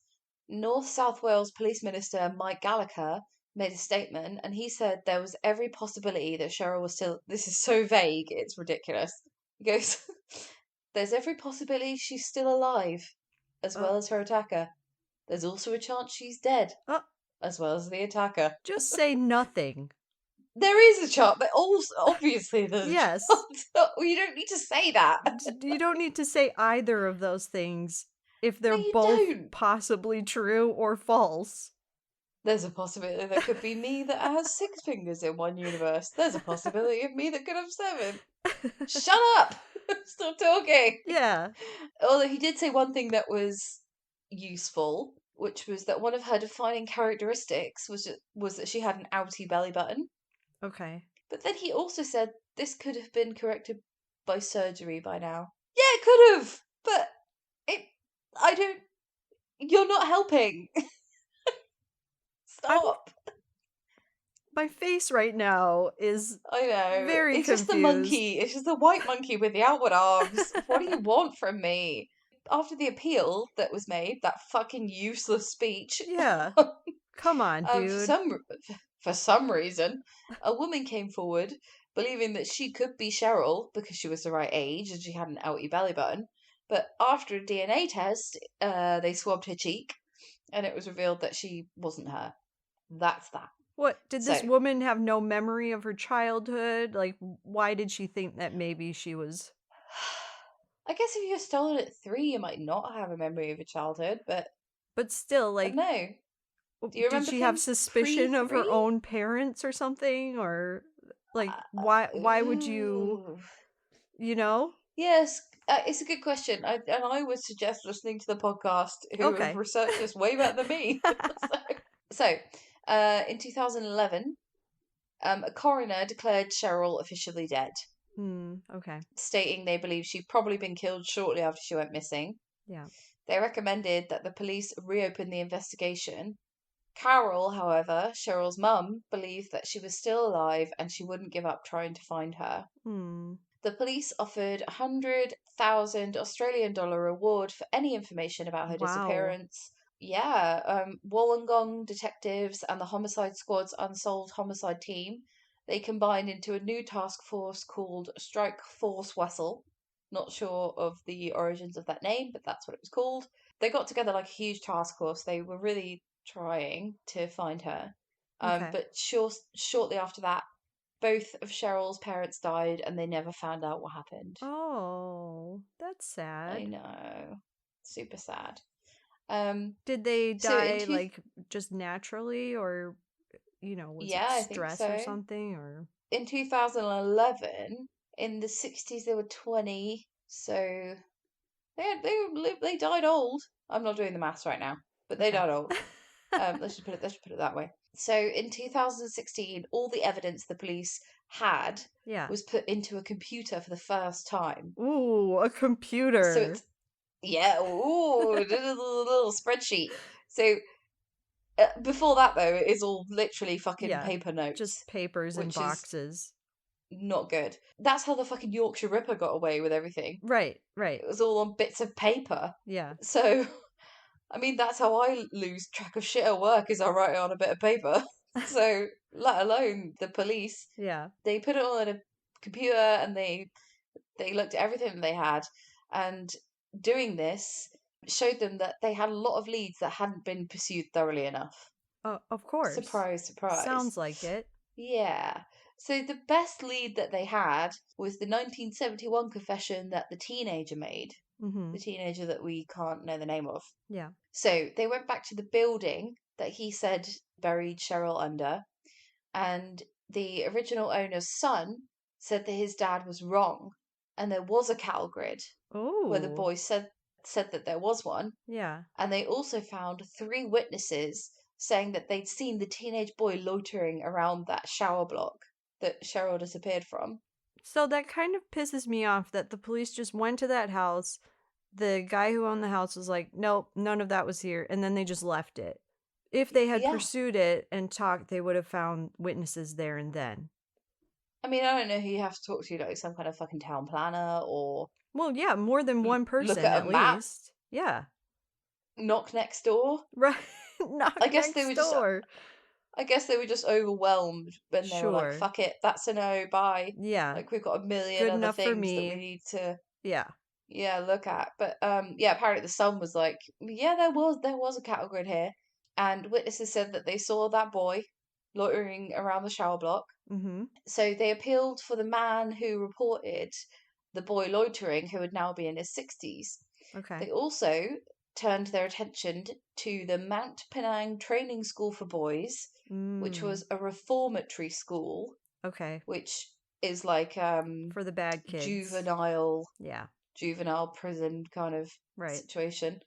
Speaker 3: North South Wales Police Minister Mike Gallagher made a statement, and he said there was every possibility that Cheryl was still. This is so vague, it's ridiculous. He goes, "There's every possibility she's still alive, as well as her attacker. There's also a chance she's dead, as well as the attacker."
Speaker 2: Just say nothing.
Speaker 3: There is a chance, but also obviously there's
Speaker 2: Yes.
Speaker 3: a chance. You don't need to say that.
Speaker 2: You don't need to say either of those things if they're
Speaker 3: you
Speaker 2: both
Speaker 3: don't.
Speaker 2: possibly true or false.
Speaker 3: There's a possibility there could be me that has 6 fingers in one universe. There's a possibility of me that could have 7. Shut up! Stop talking!
Speaker 2: Yeah.
Speaker 3: Although he did say one thing that was useful, which was that one of her defining characteristics was that she had an outy belly button.
Speaker 2: Okay.
Speaker 3: But then he also said this could have been corrected by surgery by now. Yeah, it could have, but you're not helping. Stop.
Speaker 2: My face right now is
Speaker 3: I know.
Speaker 2: very
Speaker 3: it's
Speaker 2: confused.
Speaker 3: just the monkey. It's just the white monkey with the outward arms. What do you want from me? After the appeal that was made, that fucking useless speech.
Speaker 2: Yeah. Come on, dude.
Speaker 3: For some reason, a woman came forward believing that she could be Cheryl because she was the right age and she had an outy belly button. But after a DNA test, they swabbed her cheek, and it was revealed that she wasn't her. That's that.
Speaker 2: What, did this woman have no memory of her childhood? Like, why did she think that maybe she was...
Speaker 3: I guess if you're stolen at 3, you might not have a memory of your childhood, but
Speaker 2: still, like,
Speaker 3: no. Do you remember
Speaker 2: did she have suspicion of her own parents or something? Or, like, why would you, you know?
Speaker 3: Yes, it's a good question. I would suggest listening to the podcast who have researched this way better than me. So, in 2011, a coroner declared Cheryl officially dead.
Speaker 2: Okay.
Speaker 3: Stating they believe she'd probably been killed shortly after she went missing.
Speaker 2: Yeah.
Speaker 3: They recommended that the police reopen the investigation. Carol, however, Cheryl's mum, believed that she was still alive and she wouldn't give up trying to find her. The police offered $100,000 Australian dollar reward for any information about her disappearance. Yeah, Wollongong detectives and the Homicide Squad's Unsolved Homicide team, they combined into a new task force called Strike Force Wessel. Not sure of the origins of that name, but that's what it was called. They got together like a huge task force. They were really trying to find her. But shortly after that, both of Cheryl's parents died and they never found out what happened.
Speaker 2: Oh, that's sad.
Speaker 3: I know. Super sad.
Speaker 2: Did they die like just naturally, or was it stress or something? Or
Speaker 3: in 2011, in the 60s they were 20, so they died old. I'm not doing the maths right now, but they died old. Let's just put it that way. So in 2016, all the evidence the police had was put into a computer for the first time.
Speaker 2: Ooh, a computer.
Speaker 3: So it's a little spreadsheet. So before that, though, it is all literally fucking paper notes.
Speaker 2: Just papers and boxes.
Speaker 3: Not good. That's how the fucking Yorkshire Ripper got away with everything.
Speaker 2: Right.
Speaker 3: It was all on bits of paper.
Speaker 2: Yeah.
Speaker 3: So, I mean, that's how I lose track of shit at work, is I write it on a bit of paper. So, let alone the police.
Speaker 2: Yeah.
Speaker 3: They put it all in a computer and they looked at everything that they had. And doing this showed them that they had a lot of leads that hadn't been pursued thoroughly enough.
Speaker 2: Of course.
Speaker 3: Surprise, surprise.
Speaker 2: Sounds like it.
Speaker 3: Yeah. So the best lead that they had was the 1971 confession that the teenager made. The teenager that we can't know the name of.
Speaker 2: Yeah.
Speaker 3: So they went back to the building that he said buried Cheryl under, and the original owner's son said that his dad was wrong, and there was a cattle grid where the boy said that there was one.
Speaker 2: Yeah.
Speaker 3: And they also found 3 witnesses saying that they'd seen the teenage boy loitering around that shower block that Cheryl disappeared from.
Speaker 2: So that kind of pisses me off that the police just went to that house. The guy who owned the house was like, nope, none of that was here. And then they just left it. If they had
Speaker 3: Yeah.
Speaker 2: pursued it and talked, they would have found witnesses there and then.
Speaker 3: I mean, I don't know who you have to talk to, like some kind of fucking town planner or
Speaker 2: Well, yeah, more than one person
Speaker 3: look at a map.
Speaker 2: least. Yeah.
Speaker 3: Knock next door.
Speaker 2: Right. Knock
Speaker 3: I guess
Speaker 2: next
Speaker 3: they were
Speaker 2: door.
Speaker 3: I guess they were just overwhelmed when they were like,
Speaker 2: Sure.
Speaker 3: fuck it, that's a no, bye.
Speaker 2: Yeah.
Speaker 3: Like, we've got a million
Speaker 2: Good
Speaker 3: other
Speaker 2: enough for
Speaker 3: things that we
Speaker 2: me.
Speaker 3: need to,
Speaker 2: Yeah.
Speaker 3: look at. But, yeah, apparently the son was like, yeah, there was a cattle grid here. And witnesses said that they saw that boy loitering around the shower block.
Speaker 2: Mm-hmm.
Speaker 3: So they appealed for the man who reported the boy loitering, who would now be in his 60s.
Speaker 2: Okay.
Speaker 3: They also turned their attention to the Mount Penang Training School for Boys, which was a reformatory school,
Speaker 2: Okay.
Speaker 3: which is like
Speaker 2: For the bad kids.
Speaker 3: juvenile prison kind of
Speaker 2: Right.
Speaker 3: situation,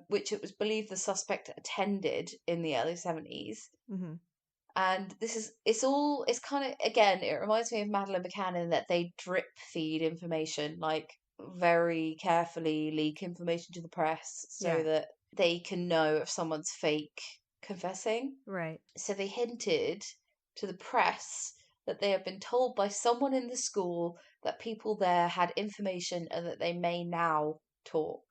Speaker 3: which it was believed the suspect attended in the early 70s.
Speaker 2: Mm-hmm.
Speaker 3: And it's kind of, again, it reminds me of Madeleine McCann in that they drip feed information, like very carefully leak information to the press so that they can know if someone's fake confessing.
Speaker 2: Right.
Speaker 3: So they hinted to the press that they had been told by someone in the school that people there had information and that they may now talk,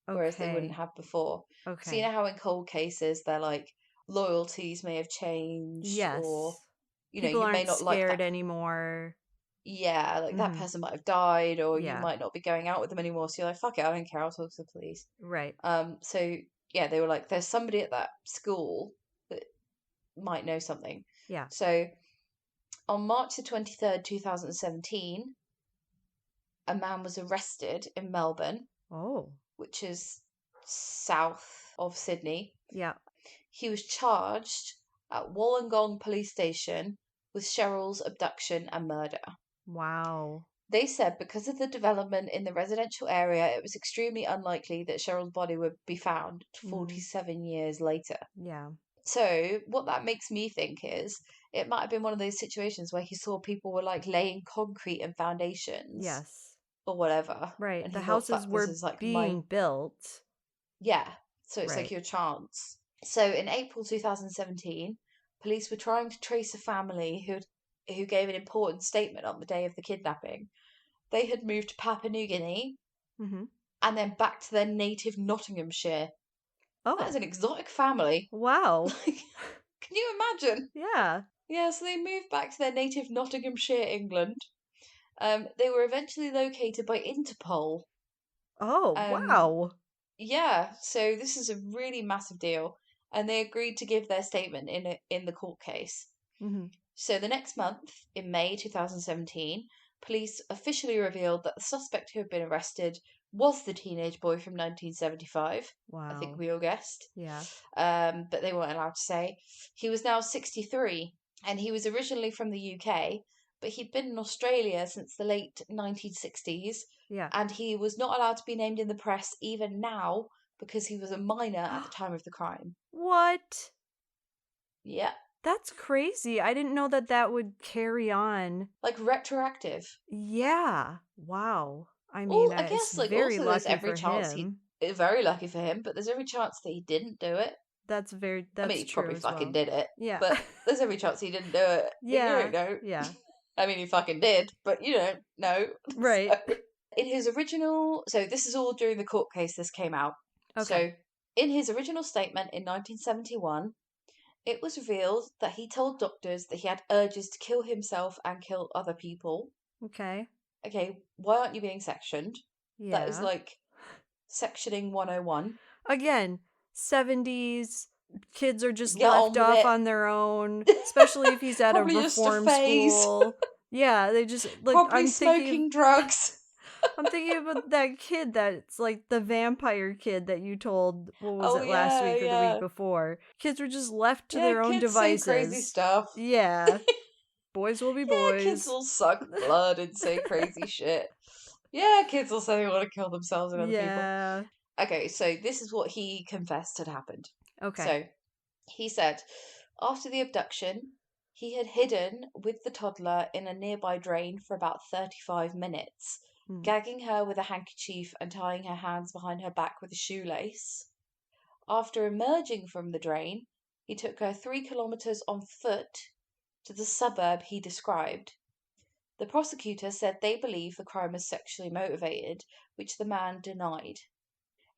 Speaker 3: whereas they wouldn't have before.
Speaker 2: Okay.
Speaker 3: So you know how in cold cases they're like, loyalties may have changed,
Speaker 2: Yes.
Speaker 3: or
Speaker 2: People
Speaker 3: you may
Speaker 2: aren't
Speaker 3: not like
Speaker 2: scared
Speaker 3: that.
Speaker 2: anymore.
Speaker 3: Yeah, like that person might have died, or you
Speaker 2: Yeah.
Speaker 3: might not be going out with them anymore. So you're like, fuck it, I don't care. I'll talk to the police.
Speaker 2: Right.
Speaker 3: So yeah, they were like, there's somebody at that school that might know something.
Speaker 2: Yeah.
Speaker 3: So on March the 23rd, 2017, a man was arrested in Melbourne,
Speaker 2: Oh.
Speaker 3: which is south of Sydney.
Speaker 2: Yeah.
Speaker 3: He was charged at Wollongong Police Station with Cheryl's abduction and murder.
Speaker 2: Wow.
Speaker 3: They said because of the development in the residential area, it was extremely unlikely that Cheryl's body would be found 47 years later.
Speaker 2: Yeah.
Speaker 3: So what that makes me think is it might have been one of those situations where he saw people were like laying concrete and foundations.
Speaker 2: Yes.
Speaker 3: Or whatever.
Speaker 2: Right.
Speaker 3: And
Speaker 2: The
Speaker 3: he thought,
Speaker 2: houses
Speaker 3: fuck,
Speaker 2: were
Speaker 3: this is like
Speaker 2: being built.
Speaker 3: Yeah. So it's
Speaker 2: Right.
Speaker 3: like your chance. So in April 2017, police were trying to trace a family who gave an important statement on the day of the kidnapping. They had moved to Papua New Guinea and then back to their native Nottinghamshire.
Speaker 2: Oh.
Speaker 3: That is an exotic family.
Speaker 2: Wow.
Speaker 3: Can you imagine?
Speaker 2: Yeah.
Speaker 3: Yeah, so they moved back to their native Nottinghamshire, England. They were eventually located by Interpol.
Speaker 2: Oh, wow.
Speaker 3: Yeah, so this is a really massive deal, and they agreed to give their statement in the court case. So the next month, in May 2017, police officially revealed that the suspect who had been arrested was the teenage boy from 1975.
Speaker 2: Wow.
Speaker 3: I think we all guessed.
Speaker 2: Yeah.
Speaker 3: But they weren't allowed to say. He was now 63, and he was originally from the UK, but he'd been in Australia since the late 1960s.
Speaker 2: Yeah.
Speaker 3: And he was not allowed to be named in the press even now because he was a minor at the time of the crime.
Speaker 2: What?
Speaker 3: Yeah.
Speaker 2: That's crazy. I didn't know that would carry on.
Speaker 3: Like retroactive.
Speaker 2: Yeah. Wow. I mean,
Speaker 3: Well, I guess
Speaker 2: it's
Speaker 3: like
Speaker 2: very
Speaker 3: also there's
Speaker 2: lucky
Speaker 3: every
Speaker 2: for
Speaker 3: chance
Speaker 2: him.
Speaker 3: very lucky for him, but there's every chance that he didn't do it.
Speaker 2: That's
Speaker 3: I mean, he
Speaker 2: true
Speaker 3: probably
Speaker 2: as
Speaker 3: fucking
Speaker 2: well.
Speaker 3: did it.
Speaker 2: Yeah.
Speaker 3: But there's every chance he didn't do it.
Speaker 2: Yeah.
Speaker 3: You don't know.
Speaker 2: Yeah.
Speaker 3: I mean, he fucking did, but you don't know.
Speaker 2: Right.
Speaker 3: So this is all during the court case this came out.
Speaker 2: Okay.
Speaker 3: So in his original statement in 1971, it was revealed that he told doctors that he had urges to kill himself and kill other people.
Speaker 2: Okay.
Speaker 3: Okay, why aren't you being sectioned?
Speaker 2: Yeah.
Speaker 3: That is like sectioning 101.
Speaker 2: Again, 70s, kids are just
Speaker 3: Get
Speaker 2: left
Speaker 3: on with
Speaker 2: off
Speaker 3: it.
Speaker 2: on their own, especially if he's at a
Speaker 3: Probably just a
Speaker 2: reform
Speaker 3: phase.
Speaker 2: school. Yeah, they just like
Speaker 3: Probably
Speaker 2: I'm
Speaker 3: smoking drugs.
Speaker 2: I'm thinking about that kid that's like the vampire kid that you told, what was
Speaker 3: Oh,
Speaker 2: it, last
Speaker 3: yeah,
Speaker 2: week or the
Speaker 3: yeah.
Speaker 2: week before. Kids were just left to
Speaker 3: Yeah,
Speaker 2: their own
Speaker 3: kids
Speaker 2: devices.
Speaker 3: say crazy stuff.
Speaker 2: Yeah. Boys will be boys.
Speaker 3: Yeah, kids will suck blood and say crazy shit. Yeah, kids will say they want to kill themselves and other people.
Speaker 2: Yeah.
Speaker 3: Okay, so this is what he confessed had happened.
Speaker 2: Okay.
Speaker 3: So, He said after the abduction, he had hidden with the toddler in a nearby drain for about 35 minutes, gagging her with a handkerchief and tying her hands behind her back with a shoelace. After emerging from the drain, he took her 3 kilometers on foot to the suburb he described. The prosecutor said they believe the crime was sexually motivated, which the man denied.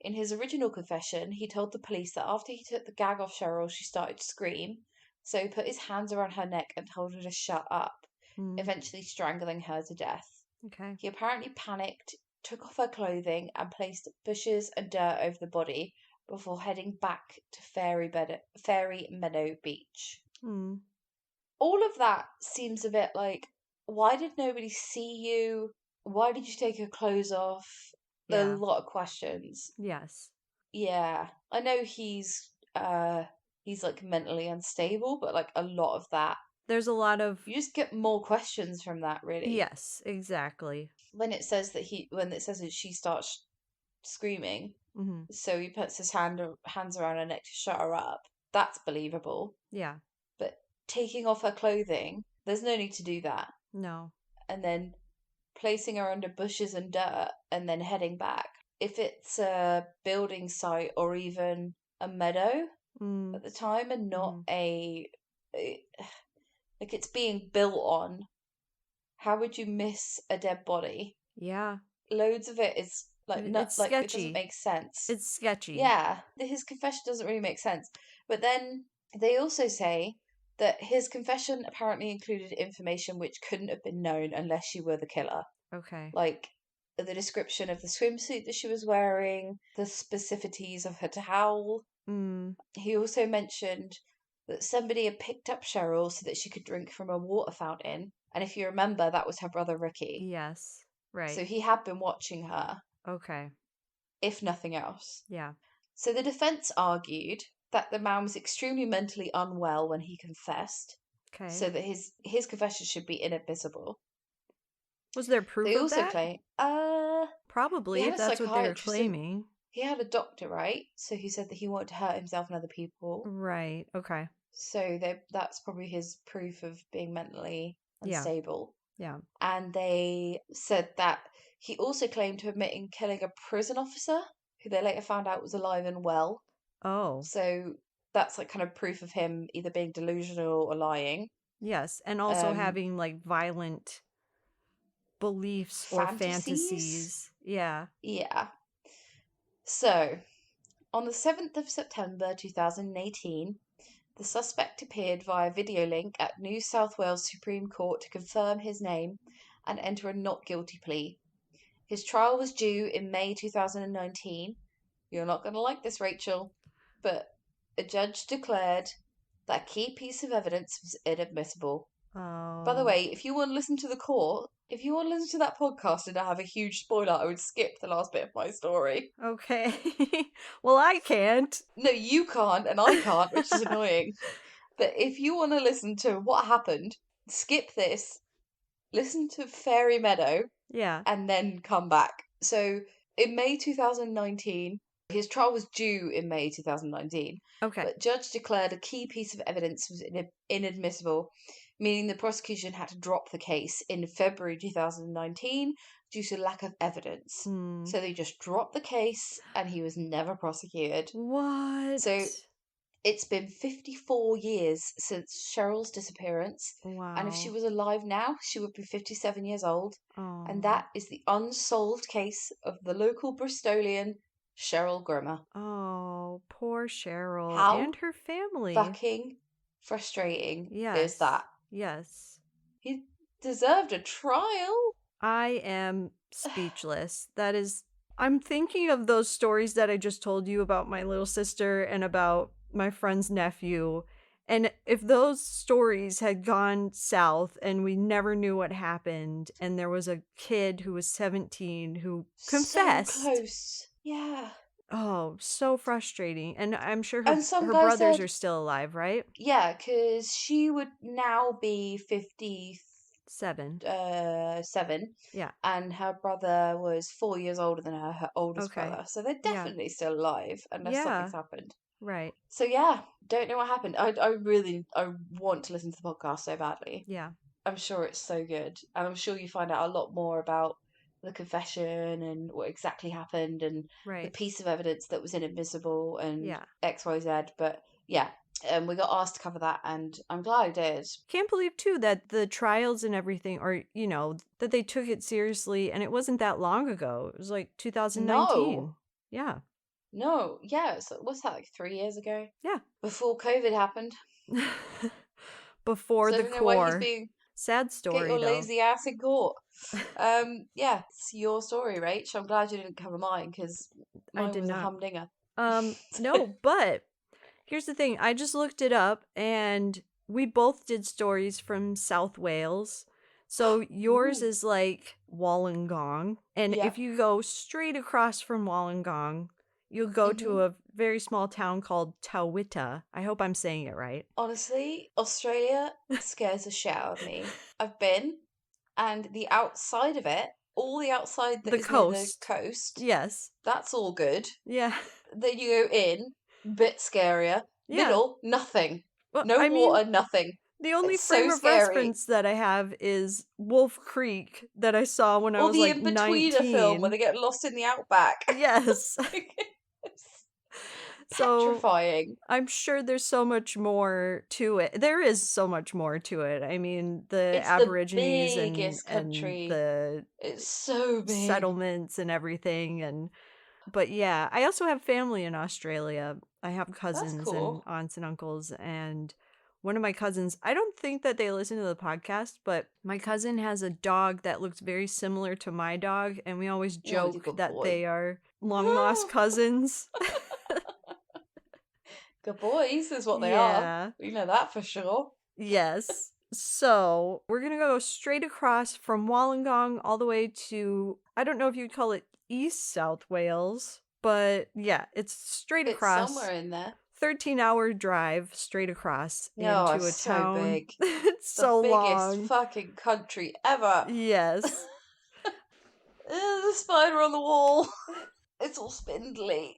Speaker 3: In his original confession, he told the police that after he took the gag off Cheryl, she started to scream, so he put his hands around her neck and told her to shut up, eventually strangling her to death.
Speaker 2: Okay.
Speaker 3: He apparently panicked, took off her clothing, and placed bushes and dirt over the body before heading back to Fairy Meadow Beach. All of that seems a bit like, why did nobody see you? Why did you take your clothes off? A lot of questions.
Speaker 2: Yes.
Speaker 3: Yeah. I know he's like mentally unstable, but like a lot of that.
Speaker 2: There's a lot of
Speaker 3: You just get more questions from that, really.
Speaker 2: Yes, exactly.
Speaker 3: When it says that she starts screaming, so he puts his hands around her neck to shut her up. That's believable.
Speaker 2: Yeah.
Speaker 3: But taking off her clothing, there's no need to do that.
Speaker 2: No.
Speaker 3: And then placing her under bushes and dirt and then heading back. If it's a building site or even a meadow at the time and not like it's being built on, how would you miss a dead body?
Speaker 2: Yeah.
Speaker 3: Loads of it is like
Speaker 2: It's
Speaker 3: like
Speaker 2: sketchy.
Speaker 3: it doesn't make sense.
Speaker 2: It's sketchy.
Speaker 3: Yeah, his confession doesn't really make sense. But then they also say that his confession apparently included information which couldn't have been known unless you were the killer.
Speaker 2: Okay.
Speaker 3: Like the description of the swimsuit that she was wearing, the specificities of her towel. He also mentioned that somebody had picked up Cheryl so that she could drink from a water fountain. And if you remember, that was her brother Ricky.
Speaker 2: Yes. Right.
Speaker 3: So he had been watching her.
Speaker 2: Okay.
Speaker 3: If nothing else.
Speaker 2: Yeah.
Speaker 3: So the defense argued that the man was extremely mentally unwell when he confessed.
Speaker 2: Okay.
Speaker 3: So that his confession should be inadmissible.
Speaker 2: Was there proof
Speaker 3: they
Speaker 2: of
Speaker 3: also
Speaker 2: that?
Speaker 3: claim
Speaker 2: Probably, if that's what they're claiming.
Speaker 3: He had a doctor, right? So he said that he wanted to hurt himself and other people.
Speaker 2: Right. Okay.
Speaker 3: So that's probably his proof of being mentally unstable.
Speaker 2: Yeah.
Speaker 3: And they said that he also claimed to admitting killing a prison officer, who they later found out was alive and well.
Speaker 2: Oh.
Speaker 3: So that's like kind of proof of him either being delusional or lying.
Speaker 2: Yes, and also having like violent beliefs or fantasies. Yeah.
Speaker 3: Yeah. So, on the 7th of September 2018, the suspect appeared via video link at New South Wales Supreme Court to confirm his name and enter a not guilty plea. His trial was due in May 2019. You're not going to like this, Rachel, but a judge declared that key piece of evidence was inadmissible.
Speaker 2: Oh.
Speaker 3: By the way, if you want to listen to that podcast and I have a huge spoiler, I would skip the last bit of my story.
Speaker 2: Okay. Well, I can't.
Speaker 3: No, you can't, and I can't, which is annoying. But if you want to listen to what happened, skip this, listen to Fairy Meadow, and then come back. So, in May 2019, his trial was due in May 2019.
Speaker 2: Okay.
Speaker 3: But judge declared a key piece of evidence was inadmissible, meaning the prosecution had to drop the case in February 2019 due to lack of evidence. So they just dropped the case and he was never prosecuted.
Speaker 2: What?
Speaker 3: So it's been 54 years since Cheryl's disappearance.
Speaker 2: Wow.
Speaker 3: And if she was alive now, she would be 57 years old.
Speaker 2: Oh.
Speaker 3: And that is the unsolved case of the local Bristolian Cheryl Grimmer.
Speaker 2: Oh, poor Cheryl
Speaker 3: How
Speaker 2: and her family.
Speaker 3: Fucking frustrating is that?
Speaker 2: Yes.
Speaker 3: He deserved a trial.
Speaker 2: I am speechless. I'm thinking of those stories that I just told you about my little sister and about my friend's nephew. And if those stories had gone south and we never knew what happened, and there was a kid who was 17 who confessed.
Speaker 3: So close. Yeah.
Speaker 2: Oh, so frustrating. And I'm sure
Speaker 3: And
Speaker 2: her
Speaker 3: some
Speaker 2: brothers
Speaker 3: said,
Speaker 2: are still alive, right?
Speaker 3: Yeah, because she would now be
Speaker 2: 57.
Speaker 3: 7.
Speaker 2: Yeah.
Speaker 3: And her brother was 4 years older than her oldest brother. So they're definitely still alive unless something's happened.
Speaker 2: Right.
Speaker 3: So yeah, don't know what happened. I want to listen to the podcast so badly.
Speaker 2: Yeah.
Speaker 3: I'm sure it's so good. And I'm sure you find out a lot more about the confession and what exactly happened and the
Speaker 2: Right.
Speaker 3: piece of evidence that was inadmissible and
Speaker 2: Yeah.
Speaker 3: XYZ. But yeah, we got asked to cover that, and I'm glad I did.
Speaker 2: Can't believe too that the trials and everything are, that they took it seriously, and it wasn't that long ago. It was like 2019.
Speaker 3: No,
Speaker 2: Yeah.
Speaker 3: no, yeah. So what's that, like 3 years ago?
Speaker 2: Yeah.
Speaker 3: Before COVID happened.
Speaker 2: Before
Speaker 3: So I
Speaker 2: the
Speaker 3: don't know why he's
Speaker 2: core.
Speaker 3: being
Speaker 2: Sad
Speaker 3: get
Speaker 2: story
Speaker 3: your
Speaker 2: though.
Speaker 3: lazy ass in court. Yeah, it's your story, Rach. I'm glad you didn't cover mine because
Speaker 2: I
Speaker 3: mine
Speaker 2: did
Speaker 3: was a
Speaker 2: not.
Speaker 3: humdinger.
Speaker 2: No, but here's the thing. I just looked it up and we both did stories from South Wales. So yours
Speaker 3: Ooh.
Speaker 2: is like Wollongong. And
Speaker 3: Yeah.
Speaker 2: if you go straight across from Wollongong, you'll go to a very small town called Talicza. I hope I'm saying it right.
Speaker 3: Honestly, Australia scares the shit out of me. I've been, and the outside of it, all the outside that
Speaker 2: The
Speaker 3: is near the
Speaker 2: coast.
Speaker 3: coast,
Speaker 2: Yes.
Speaker 3: that's all good.
Speaker 2: Yeah.
Speaker 3: Then you go in, bit scarier.
Speaker 2: Yeah.
Speaker 3: Middle, nothing.
Speaker 2: Well,
Speaker 3: No
Speaker 2: I mean,
Speaker 3: water, nothing.
Speaker 2: the only
Speaker 3: It's so
Speaker 2: frame of
Speaker 3: scary.
Speaker 2: reference that I have is Wolf Creek that I saw when I
Speaker 3: Or
Speaker 2: was
Speaker 3: the
Speaker 2: like
Speaker 3: In-Betweener film where
Speaker 2: 19.
Speaker 3: they get lost in the outback.
Speaker 2: Yes.
Speaker 3: It's
Speaker 2: So
Speaker 3: petrifying.
Speaker 2: I'm sure there's so much more to it. There is so much more to it. I mean, the
Speaker 3: It's the
Speaker 2: Aborigines and
Speaker 3: biggest
Speaker 2: and
Speaker 3: country.
Speaker 2: the
Speaker 3: It's so big.
Speaker 2: settlements and everything, and but yeah, I also have family in Australia. I have
Speaker 3: That's
Speaker 2: cousins and
Speaker 3: cool.
Speaker 2: aunts and uncles, and one of my cousins, I don't think that they listen to the podcast, but my cousin has a dog that looks very similar to my dog, and we always
Speaker 3: Oh, he's a
Speaker 2: joke
Speaker 3: good
Speaker 2: that
Speaker 3: boy.
Speaker 2: they are long lost cousins.
Speaker 3: Good boys is what they are.
Speaker 2: Yeah.
Speaker 3: We know that for sure.
Speaker 2: Yes. So we're going to go straight across from Wollongong all the way to, I don't know if you'd call it East South Wales, but yeah, it's straight
Speaker 3: It's
Speaker 2: across.
Speaker 3: somewhere in there.
Speaker 2: 13-hour drive straight across
Speaker 3: No,
Speaker 2: into
Speaker 3: it's
Speaker 2: a
Speaker 3: so
Speaker 2: town.
Speaker 3: big.
Speaker 2: It's
Speaker 3: The
Speaker 2: so
Speaker 3: biggest
Speaker 2: long.
Speaker 3: fucking country ever.
Speaker 2: Yes.
Speaker 3: There's a spider on the wall. It's all spindly.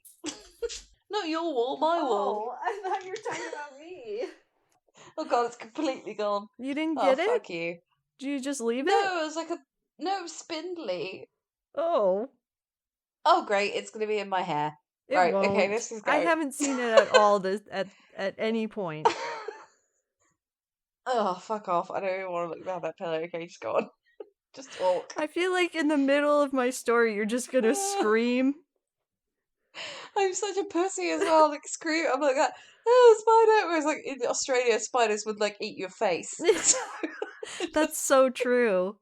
Speaker 3: Not your wall, my wall.
Speaker 2: I thought you were talking about me.
Speaker 3: Oh god, it's completely gone.
Speaker 2: You didn't
Speaker 3: Oh,
Speaker 2: get it?
Speaker 3: fuck you.
Speaker 2: Did you just leave it?
Speaker 3: No, it was like no, spindly.
Speaker 2: Oh,
Speaker 3: Oh great, it's gonna be in my hair.
Speaker 2: it
Speaker 3: Right,
Speaker 2: won't.
Speaker 3: okay, let's just go.
Speaker 2: I haven't seen it at all at any point.
Speaker 3: Oh, fuck off. I don't even want to look down that pillow. Okay, just go on. Just talk.
Speaker 2: I feel like in the middle of my story, you're just gonna scream.
Speaker 3: I'm such a pussy as well. Like, screw. I'm like that. Oh, spider. Whereas, like, in Australia, spiders would, like, eat your face.
Speaker 2: That's so true.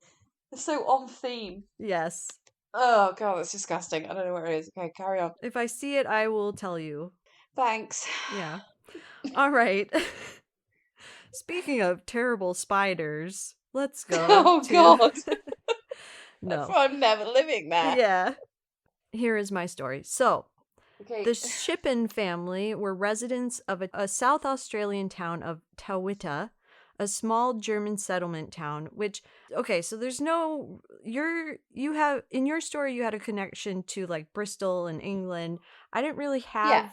Speaker 3: It's so on theme.
Speaker 2: Yes.
Speaker 3: Oh, God, that's disgusting. I don't know where it is. Okay, carry on.
Speaker 2: If I see it, I will tell you.
Speaker 3: Thanks.
Speaker 2: Yeah. All right. Speaking of terrible spiders, let's go
Speaker 3: Oh,
Speaker 2: to...
Speaker 3: God.
Speaker 2: No.
Speaker 3: That's why I'm never living there.
Speaker 2: Yeah. Here is my story. So,
Speaker 3: Okay.
Speaker 2: the Schippan family were residents of a South Australian town of Talicza, a small German settlement town, which, okay, so there's no, you have, in your story, you had a connection to like Bristol and England. I didn't really have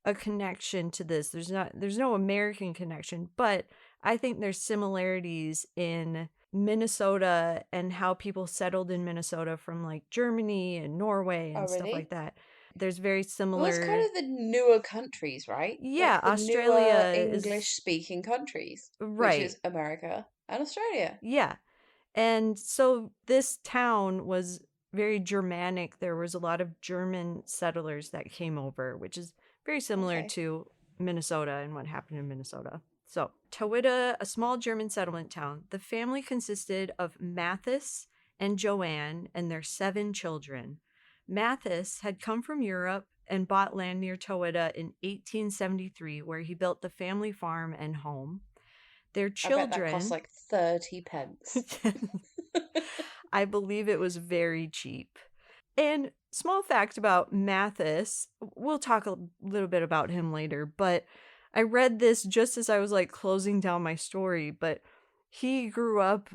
Speaker 2: a connection to this. There's no American connection, but I think there's similarities in Minnesota and how people settled in Minnesota from like Germany and Norway and stuff
Speaker 3: really?
Speaker 2: like that. There's very similar.
Speaker 3: Well, it's kind of the newer countries, right?
Speaker 2: Yeah,
Speaker 3: like the
Speaker 2: Australia
Speaker 3: newer
Speaker 2: is
Speaker 3: English-speaking countries, which
Speaker 2: right.
Speaker 3: is America and Australia.
Speaker 2: Yeah. And so this town was very Germanic. There was a lot of German settlers that came over, which is very similar to Minnesota and what happened in Minnesota. So, Talicza, a small German settlement town. The family consisted of Mathis and Joanne and their 7 children. Mathis had come from Europe and bought land near Talicza in 1873, where he built the family farm and home. Their children...
Speaker 3: I bet that cost like 30 pence.
Speaker 2: I believe it was very cheap. And small fact about Mathis, we'll talk a little bit about him later, but I read this just as I was like closing down my story, but he grew up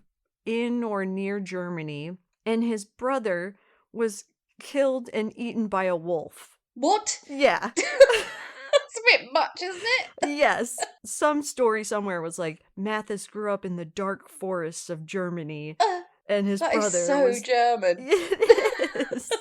Speaker 2: in or near Germany, and his brother was killed and eaten by a wolf.
Speaker 3: What?
Speaker 2: Yeah.
Speaker 3: It's a bit much, isn't it?
Speaker 2: Yes. Some story somewhere was like, Mathis grew up in the dark forests of Germany, and his
Speaker 3: That is
Speaker 2: brother
Speaker 3: so
Speaker 2: was...
Speaker 3: German.
Speaker 2: It is.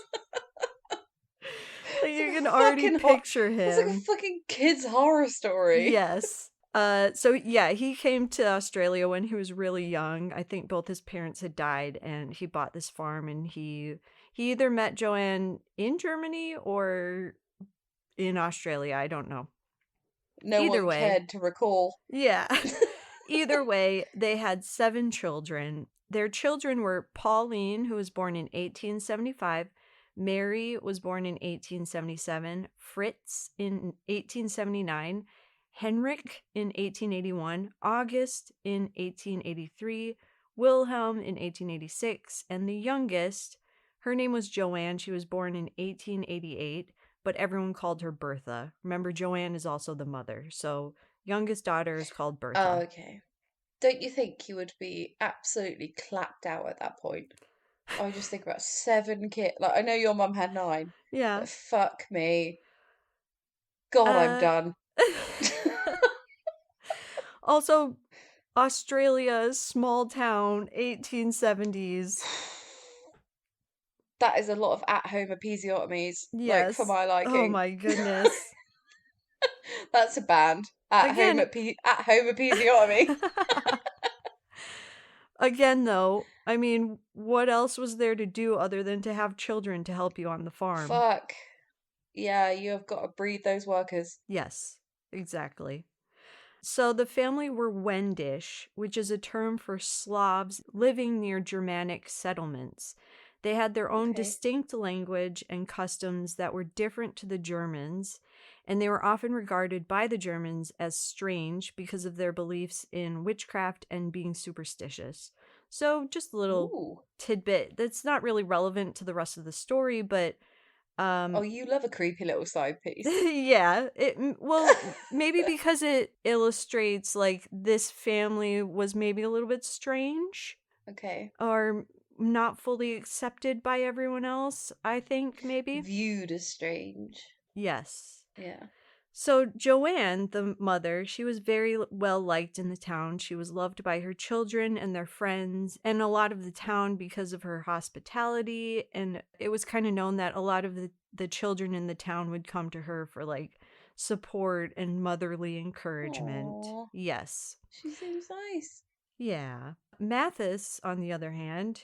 Speaker 2: Like, you can already picture
Speaker 3: It's like a
Speaker 2: him.
Speaker 3: fucking kid's horror story.
Speaker 2: Yes. So yeah, he came to Australia when he was really young. I think both his parents had died, and he bought this farm, and he either met Joanne in Germany or in Australia. I don't know.
Speaker 3: No
Speaker 2: Either
Speaker 3: one
Speaker 2: way.
Speaker 3: cared to recall.
Speaker 2: Yeah. Either way, they had 7 children. Their children were Pauline, who was born in 1875, Mary was born in 1877, Fritz in 1879, Henrik in 1881, August in 1883, Wilhelm in 1886, and the youngest, her name was Joanne. She was born in 1888, but everyone called her Bertha. Remember, Joanne is also the mother, so youngest daughter is called
Speaker 3: Oh,
Speaker 2: Bertha.
Speaker 3: okay. Don't you think you would be absolutely clapped out at that point? I just think about 7 kids. Like, I know your mum had 9,
Speaker 2: Yeah.
Speaker 3: but fuck me. God, I'm done.
Speaker 2: Also, Australia, small town, 1870s.
Speaker 3: That is a lot of at-home episiotomies, like, for
Speaker 2: Yes.
Speaker 3: my liking.
Speaker 2: Oh my goodness.
Speaker 3: That's a band. At-home
Speaker 2: Again.
Speaker 3: at-home episiotomy.
Speaker 2: Again, though, I mean, what else was there to do other than to have children to help you on the farm?
Speaker 3: Fuck. Yeah, you have got to breed those workers.
Speaker 2: Yes, exactly. So the family were Wendish, which is a term for Slavs living near Germanic settlements. They had their own
Speaker 3: Okay.
Speaker 2: distinct language and customs that were different to the Germans, and they were often regarded by the Germans as strange because of their beliefs in witchcraft and being superstitious. So just a little
Speaker 3: Ooh.
Speaker 2: tidbit that's not really relevant to the rest of the story, but
Speaker 3: Oh, you love a creepy little side piece.
Speaker 2: yeah, well, maybe because it illustrates like this family was maybe a little bit strange
Speaker 3: Okay.
Speaker 2: or not fully accepted by everyone else, I think maybe.
Speaker 3: Viewed as strange.
Speaker 2: Yes.
Speaker 3: Yeah.
Speaker 2: So Joanne, the mother, she was very well liked in the town. She was loved by her children and their friends and a lot of the town because of her hospitality. And it was kind of known that a lot of the children in the town would come to her for like support and motherly encouragement.
Speaker 3: Aww.
Speaker 2: Yes.
Speaker 3: She seems nice.
Speaker 2: Yeah. Mathis, on the other hand,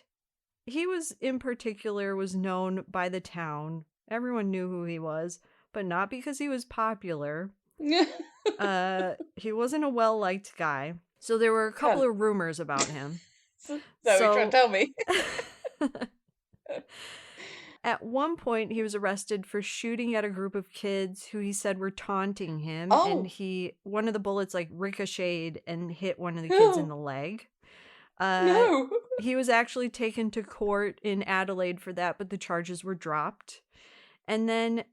Speaker 2: he was in particular was known by the town. Everyone knew who he was, but not because he was popular. He wasn't a well-liked guy. So there were a couple of rumors about him.
Speaker 3: So you're trying to tell me.
Speaker 2: At one point, he was arrested for shooting at a group of kids who he said were taunting him.
Speaker 3: Oh.
Speaker 2: And one of the bullets like ricocheted and hit one of the kids in the leg.
Speaker 3: No.
Speaker 2: He was actually taken to court in Adelaide for that, but the charges were dropped. And then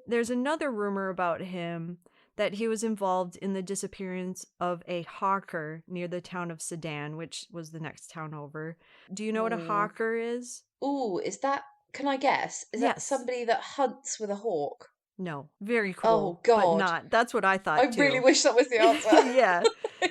Speaker 2: there's another rumor about him that he was involved in the disappearance of a hawker near the town of Sedan, which was the next town over. Do you know what a hawker is?
Speaker 3: Ooh, is that, can I guess? Is that somebody that hunts with a hawk?
Speaker 2: No. Very cool.
Speaker 3: Oh, God.
Speaker 2: But not. That's what I thought too.
Speaker 3: I really wish that was the answer.
Speaker 2: Yeah.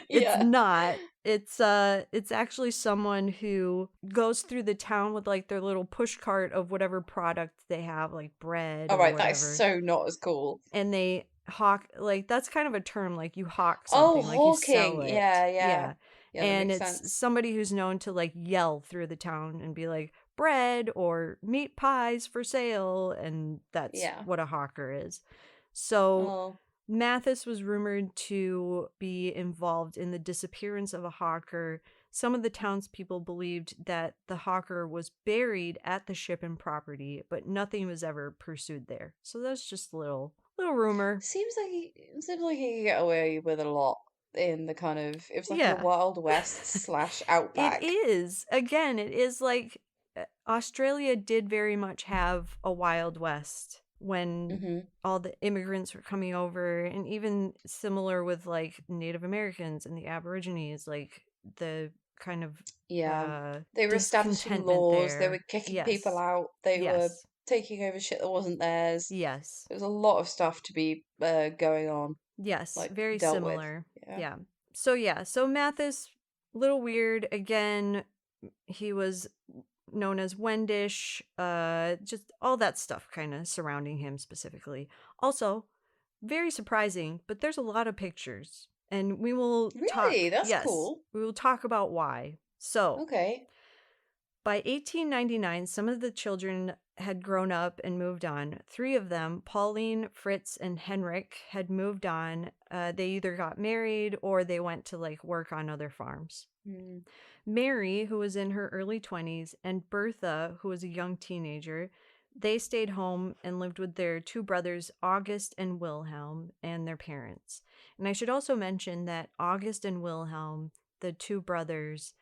Speaker 2: It's not. It's actually someone who goes through the town with like their little push cart of whatever product they have, like bread or whatever.
Speaker 3: That is so not as cool.
Speaker 2: And they hawk, like that's kind of a term, like you hawk something, like
Speaker 3: hawking.
Speaker 2: you sell it.
Speaker 3: Yeah,
Speaker 2: and it's somebody who's known to like yell through the town and be like, bread or meat pies for sale, and that's what a hawker is. So Mathis was rumored to be involved in the disappearance of a hawker. Some of the townspeople believed that the hawker was buried at the Schippan property, but nothing was ever pursued there. So that's just a little rumor.
Speaker 3: Seems like he could get away with a lot in the kind of, it was like a Wild West / Outback.
Speaker 2: It is. Again, it is like Australia did very much have a Wild West when all the immigrants were coming over, and even similar with like Native Americans and the Aborigines, like the kind of
Speaker 3: they were establishing laws, they were kicking people out, they were taking over shit that wasn't theirs.
Speaker 2: Yes.
Speaker 3: There was a lot of stuff to be going on,
Speaker 2: Yes,
Speaker 3: like
Speaker 2: very
Speaker 3: dealt with.
Speaker 2: similar.
Speaker 3: Yeah.
Speaker 2: So Mathis, little weird. Again, he was known as Wendish, just all that stuff kind of surrounding him specifically. Also, very surprising, but there's a lot of pictures. And we will
Speaker 3: Really? That's
Speaker 2: yes,
Speaker 3: cool.
Speaker 2: we will talk about why. So,
Speaker 3: Okay.
Speaker 2: by 1899, some of the children had grown up and moved on. Three of them, Pauline, Fritz, and Henrik, had moved on. They either got married or they went to like work on other farms.
Speaker 3: Mm.
Speaker 2: Mary, who was in her early 20s, and Bertha, who was a young teenager, they stayed home and lived with their two brothers, August and Wilhelm, and their parents. And I should also mention that August and Wilhelm, the two brothers,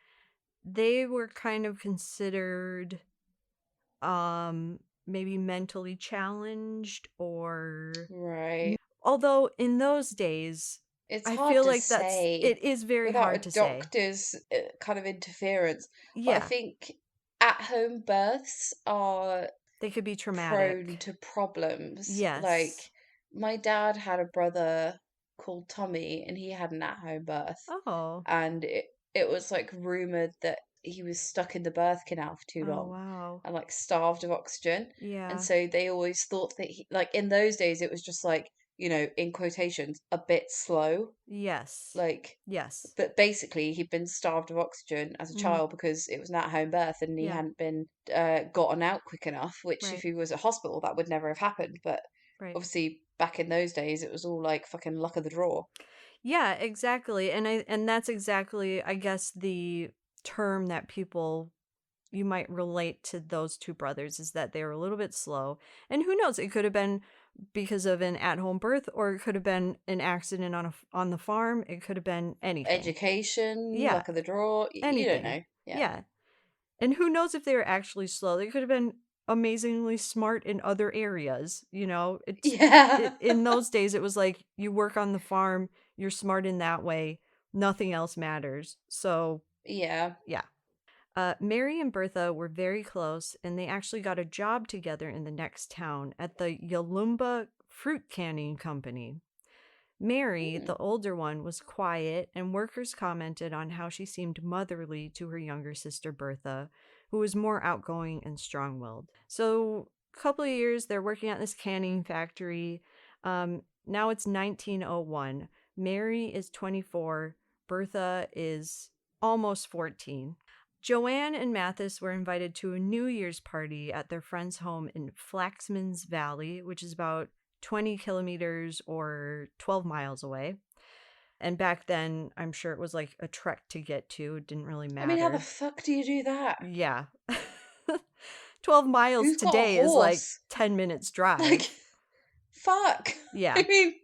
Speaker 2: they were kind of considered maybe mentally challenged, or
Speaker 3: Right.
Speaker 2: although in those days
Speaker 3: It's
Speaker 2: I
Speaker 3: hard
Speaker 2: feel
Speaker 3: to
Speaker 2: like
Speaker 3: say
Speaker 2: it is very
Speaker 3: without
Speaker 2: hard
Speaker 3: a
Speaker 2: to say.
Speaker 3: doctor's kind of interference. But I
Speaker 2: Yeah,
Speaker 3: think at-home births are
Speaker 2: they could be
Speaker 3: prone
Speaker 2: traumatic.
Speaker 3: to problems. Like
Speaker 2: Yes.
Speaker 3: my dad had a brother called Tommy, and he had an at-home birth,
Speaker 2: Oh.
Speaker 3: and it was like rumored that he was stuck in the birth canal for too
Speaker 2: Oh,
Speaker 3: long
Speaker 2: wow.
Speaker 3: and like starved of oxygen. And
Speaker 2: Yeah.
Speaker 3: so they always thought that he, like in those days, it was just like, in quotations, a bit slow.
Speaker 2: Yes.
Speaker 3: Like,
Speaker 2: Yes.
Speaker 3: but basically, he'd been starved of oxygen as a
Speaker 2: Mm.
Speaker 3: child because it was an at-home birth and he
Speaker 2: Yeah.
Speaker 3: hadn't been gotten out quick enough, which if
Speaker 2: Right.
Speaker 3: he was at hospital, that would never have happened. But
Speaker 2: Right.
Speaker 3: obviously, back in those days, it was all like fucking luck of the draw.
Speaker 2: Yeah, exactly. And that's exactly, I guess, the term that people, you might relate to those two brothers, is that they were a little bit slow. And who knows, it could have been because of an at-home birth, or it could have been an accident on the farm. It could have been anything.
Speaker 3: Education,
Speaker 2: Yeah,
Speaker 3: luck of the draw, you don't
Speaker 2: anything.
Speaker 3: know. Yeah.
Speaker 2: Yeah. And who knows if they were actually slow. They could have been amazingly smart in other areas,
Speaker 3: Yeah.
Speaker 2: In those days it was like, you work on the farm, you're smart in that way, nothing else matters. So,
Speaker 3: Yeah.
Speaker 2: yeah. Mary and Bertha were very close, and they actually got a job together in the next town at the Yalumba Fruit Canning Company. Mary,
Speaker 3: Mm.
Speaker 2: the older one, was quiet, and workers commented on how she seemed motherly to her younger sister Bertha, who was more outgoing and strong willed. So, a couple of years, they're working at this canning factory. Now it's 1901. Mary is 24, Bertha is almost 14. Joanne and Mathis were invited to a New Year's party at their friend's home in Flaxman's Valley, which is about 20 kilometers or 12 miles away. And back then, I'm sure it was like a trek to get to. It didn't really
Speaker 3: I mean, how the
Speaker 2: matter.
Speaker 3: fuck do you do that?
Speaker 2: Yeah. 12 miles
Speaker 3: Who's got a
Speaker 2: today is like
Speaker 3: horse?
Speaker 2: 10 minutes
Speaker 3: Like,
Speaker 2: drive.
Speaker 3: fuck.
Speaker 2: Yeah.
Speaker 3: I mean,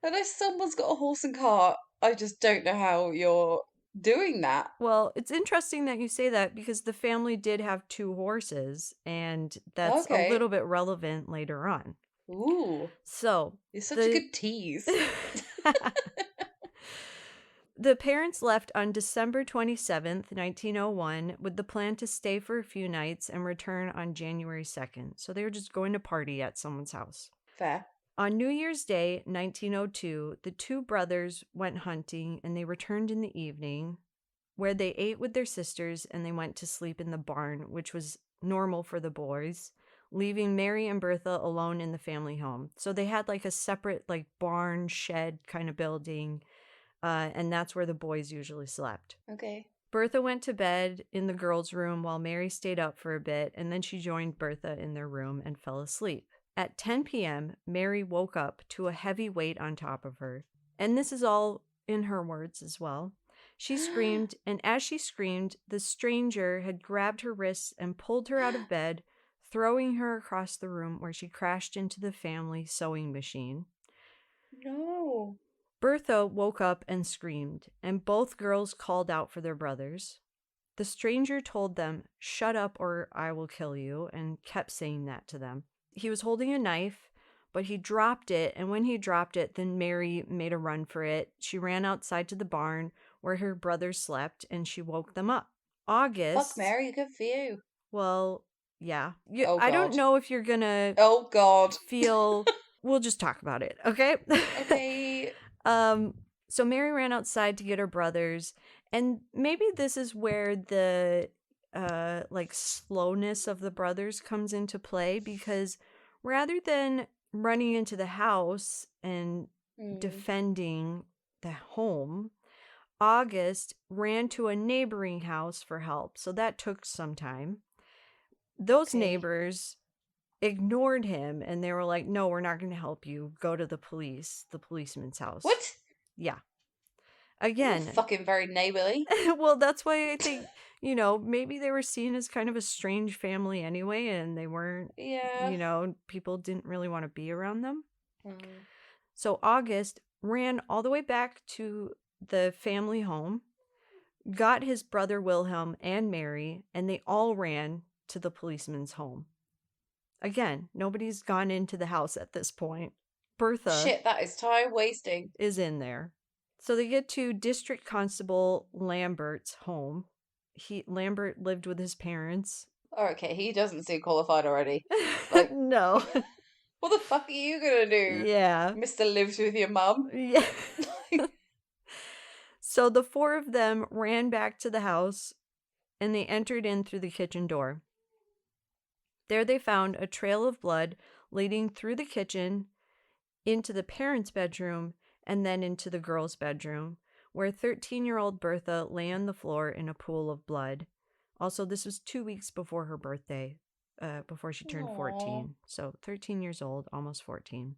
Speaker 3: unless someone's got a horse and cart, I just don't know how you're doing that.
Speaker 2: Well, it's interesting that you say that, because the family did have two horses, and that's a little
Speaker 3: Okay.
Speaker 2: bit relevant later on.
Speaker 3: Ooh,
Speaker 2: So,
Speaker 3: you're such a
Speaker 2: the
Speaker 3: good tease.
Speaker 2: the parents left on December 27th, 1901, with the plan to stay for a few nights and return on January 2nd. So they were just going to party at someone's house.
Speaker 3: Fair.
Speaker 2: On New Year's Day, 1902, the two brothers went hunting, and they returned in the evening, where they ate with their sisters, and they went to sleep in the barn, which was normal for the boys, leaving Mary and Bertha alone in the family home. So they had like a separate like barn shed kind of building, and that's where the boys usually slept.
Speaker 3: Okay.
Speaker 2: Bertha went to bed in the girls' room while Mary stayed up for a bit, and then she joined Bertha in their room and fell asleep. At 10 p.m., Mary woke up to a heavy weight on top of her. And this is all in her words as well. She screamed, and as she screamed, the stranger had grabbed her wrists and pulled her out of bed, throwing her across the room, where she crashed into the family sewing machine.
Speaker 3: No.
Speaker 2: Bertha woke up and screamed, and both girls called out for their brothers. The stranger told them, "Shut up or I will kill you," and kept saying that to them. He was holding a knife, but he dropped it, and when he dropped it, then Mary made a run for it. She ran outside to the barn where her brothers slept, and she woke them up.
Speaker 3: Fuck,
Speaker 2: August,
Speaker 3: Mary, good for you.
Speaker 2: well, Yeah.
Speaker 3: Oh,
Speaker 2: I don't
Speaker 3: God.
Speaker 2: know if you're gonna
Speaker 3: Oh, God.
Speaker 2: feel. We'll just talk about it, okay?
Speaker 3: Okay.
Speaker 2: So Mary ran outside to get her brothers, and maybe this is where the like slowness of the brothers comes into play, because rather than running into the house and defending the home, August ran to a neighboring house for help. So that took some time. Those
Speaker 3: Okay.
Speaker 2: neighbors ignored him and they were like, "No, we're not going to help you. Go to the policeman's house."
Speaker 3: What?
Speaker 2: Yeah.
Speaker 3: That's not
Speaker 2: Again,
Speaker 3: fucking very neighborly.
Speaker 2: well, that's why I think, maybe they were seen as kind of a strange family anyway, and they weren't,
Speaker 3: Yeah.
Speaker 2: people didn't really want to be around them.
Speaker 3: Mm.
Speaker 2: So August ran all the way back to the family home, got his brother Wilhelm and Mary, and they all ran to the policeman's home. Again, nobody's gone into the house at this point. Bertha
Speaker 3: Shit, that is time wasting.
Speaker 2: is in there. So they get to District Constable Lambert's home. Lambert lived with his parents.
Speaker 3: Oh, okay, he doesn't seem qualified already. Like,
Speaker 2: No.
Speaker 3: what the fuck are you gonna do,
Speaker 2: Yeah.
Speaker 3: Mr. Lives with your mum?
Speaker 2: Yeah. So the four of them ran back to the house and they entered in through the kitchen door. There they found a trail of blood leading through the kitchen into the parents' bedroom and then into the girls' bedroom, where 13-year-old Bertha lay on the floor in a pool of blood. Also, this was 2 weeks before her birthday, before she turned
Speaker 3: Aw.
Speaker 2: 14. So 13 years old, almost 14.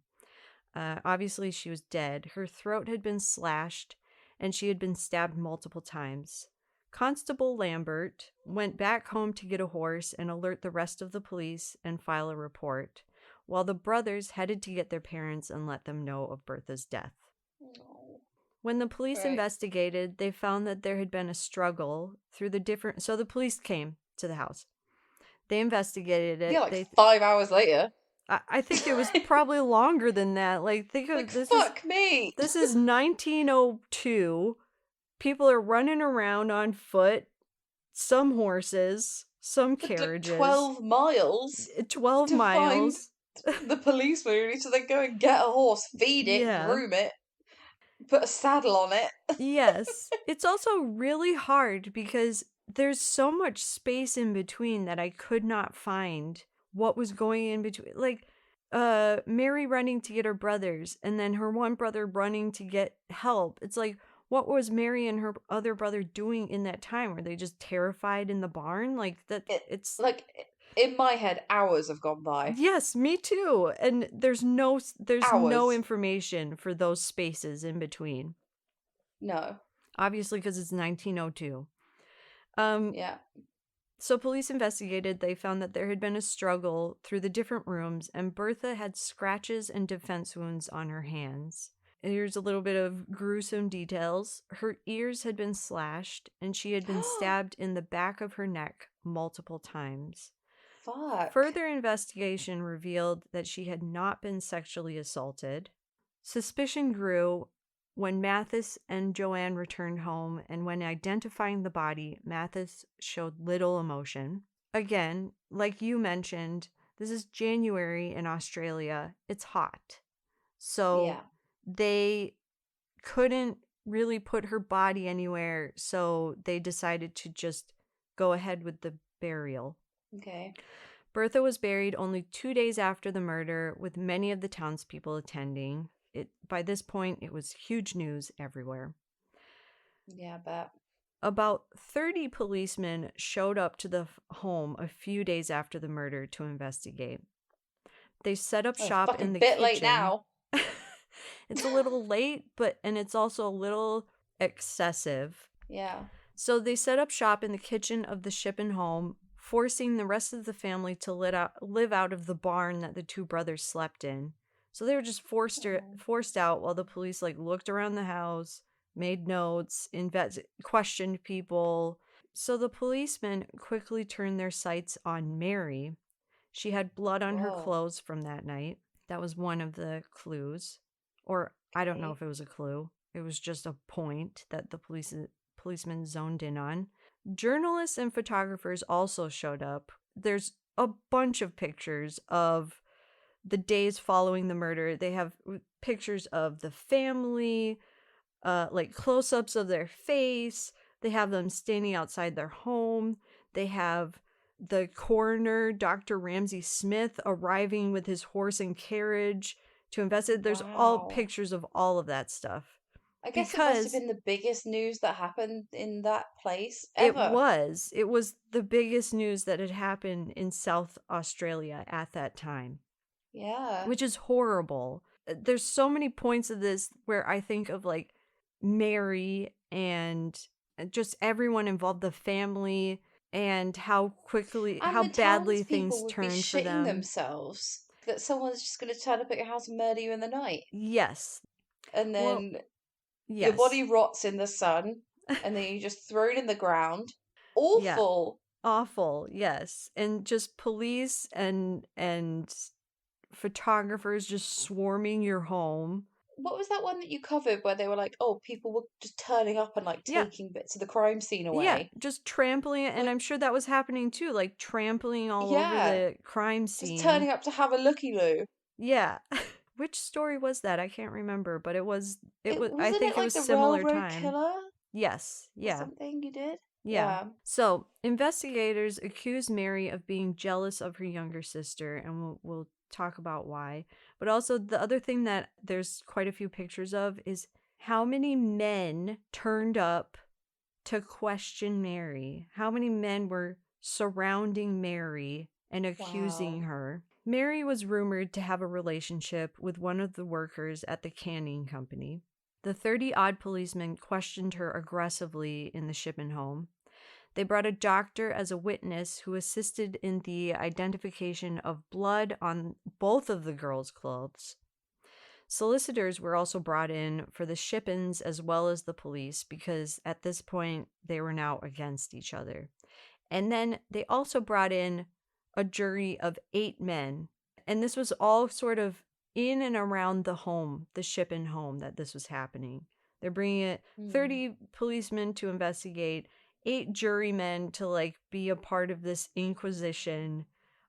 Speaker 2: Obviously, she was dead. Her throat had been slashed, and she had been stabbed multiple times. Constable Lambert went back home to get a horse and alert the rest of the police and file a report, while the brothers headed to get their parents and let them know of Bertha's death.
Speaker 3: No.
Speaker 2: When the police
Speaker 3: Right.
Speaker 2: investigated, they found that there had been a struggle through the different... So the police came to the house. They investigated it.
Speaker 3: Yeah, like 5 hours later.
Speaker 2: I think it was probably longer than that. Like, think of
Speaker 3: Like,
Speaker 2: this
Speaker 3: fuck me.
Speaker 2: This is 1902. People are running around on foot, some horses, some
Speaker 3: It took
Speaker 2: carriages.
Speaker 3: 12 miles
Speaker 2: 12
Speaker 3: to find
Speaker 2: miles.
Speaker 3: the policeman who needs to then go and get a horse, feed it,
Speaker 2: Yeah.
Speaker 3: groom it, put a saddle on it.
Speaker 2: Yes. It's also really hard because there's so much space in between that I could not find what was going in between. Like, Mary running to get her brothers and then her one brother running to get help. It's like, what was Mary and her other brother doing in that time? Were they just terrified in the barn? Like, that it's
Speaker 3: Like, in my head, hours have gone by.
Speaker 2: Yes, me too. And there's no
Speaker 3: Hours.
Speaker 2: information for those spaces in between.
Speaker 3: No.
Speaker 2: Obviously, because it's 1902.
Speaker 3: Yeah.
Speaker 2: So police investigated. They found that there had been a struggle through the different rooms, and Bertha had scratches and defense wounds on her hands. And here's a little bit of gruesome details. Her ears had been slashed, and she had been stabbed in the back of her neck multiple times.
Speaker 3: Fuck.
Speaker 2: Further investigation revealed that she had not been sexually assaulted. Suspicion grew when Mathis and Joanne returned home, and when identifying the body, Mathis showed little emotion. Again, like you mentioned, this is January in Australia. It's hot. So
Speaker 3: Yeah.
Speaker 2: they couldn't really put her body anywhere, so they decided to just go ahead with the burial.
Speaker 3: Okay.
Speaker 2: Bertha was buried only 2 days after the murder, with many of the townspeople attending. By this point, it was huge news everywhere.
Speaker 3: Yeah, I bet.
Speaker 2: About 30 policemen showed up to the home a few days after the murder to investigate. They set up shop in the
Speaker 3: bit
Speaker 2: kitchen.
Speaker 3: late now.
Speaker 2: It's a little late, and it's also a little excessive.
Speaker 3: Yeah.
Speaker 2: So they set up shop in the kitchen of the Schippan home, forcing the rest of the family to live out of the barn that the two brothers slept in. So they were just forced out while the police looked around the house, made notes, questioned people. So the policemen quickly turned their sights on Mary. She had blood on her clothes from that night. That was one of the clues. Or I don't know if it was a clue. It was just a point that the policemen zoned in on. Journalists and photographers also showed up. There's a bunch of pictures of the days following the murder. They have pictures of the family, like close-ups of their face. They have them standing outside their home. They have the coroner, Dr. Ramsey Smith, arriving with his horse and carriage to investigate. There's all
Speaker 3: Wow.
Speaker 2: pictures of all of that stuff.
Speaker 3: I guess it must have
Speaker 2: Because
Speaker 3: been the biggest news that happened in that place
Speaker 2: it
Speaker 3: ever.
Speaker 2: was the biggest news that had happened in South Australia at that time,
Speaker 3: Yeah.
Speaker 2: which is horrible. There's so many points of this where I think of like Mary and just everyone involved, the family, and how
Speaker 3: And the
Speaker 2: badly
Speaker 3: townspeople
Speaker 2: things
Speaker 3: would be
Speaker 2: turned for
Speaker 3: shitting
Speaker 2: them.
Speaker 3: themselves that someone's just going to turn up at your house and murder you in the night.
Speaker 2: Yes.
Speaker 3: And
Speaker 2: Well,
Speaker 3: then your body
Speaker 2: yes.
Speaker 3: rots in the sun, and then you just throw it in the ground.
Speaker 2: Yeah.
Speaker 3: Awful.
Speaker 2: Awful. Yes. And just police and photographers just swarming your home.
Speaker 3: What was that one that you covered where they were like, oh, people were just turning up and like
Speaker 2: Yeah.
Speaker 3: taking bits of the crime scene
Speaker 2: Yeah,
Speaker 3: away?
Speaker 2: just trampling it, and
Speaker 3: Like,
Speaker 2: I'm sure that was happening too, like trampling all over
Speaker 3: yeah,
Speaker 2: the crime
Speaker 3: just
Speaker 2: scene.
Speaker 3: turning up to have a looky-loo.
Speaker 2: Yeah. Which story was that? I can't remember, but it was I
Speaker 3: Wasn't
Speaker 2: think
Speaker 3: it
Speaker 2: it
Speaker 3: like
Speaker 2: was
Speaker 3: the
Speaker 2: similar
Speaker 3: railroad
Speaker 2: time.
Speaker 3: killer
Speaker 2: Yes.
Speaker 3: or
Speaker 2: Yeah.
Speaker 3: something you did?
Speaker 2: Yeah.
Speaker 3: Yeah.
Speaker 2: So, investigators accuse Mary of being jealous of her younger sister, and we'll talk about why. But also, the other thing that there's quite a few pictures of is how many men turned up to question Mary. How many men were surrounding Mary and accusing
Speaker 3: Wow.
Speaker 2: her? Mary was rumored to have a relationship with one of the workers at the canning company. The 30-odd policemen questioned her aggressively in the Shipman home. They brought a doctor as a witness who assisted in the identification of blood on both of the girls' clothes. Solicitors were also brought in for the Shippens as well as the police because at this point they were now against each other. And then they also brought in a jury of 8 men. And this was all sort of in and around the home, the Shippen home, that this was happening. They're bringing it 30 policemen to investigate, 8 jurymen to like be a part of this inquisition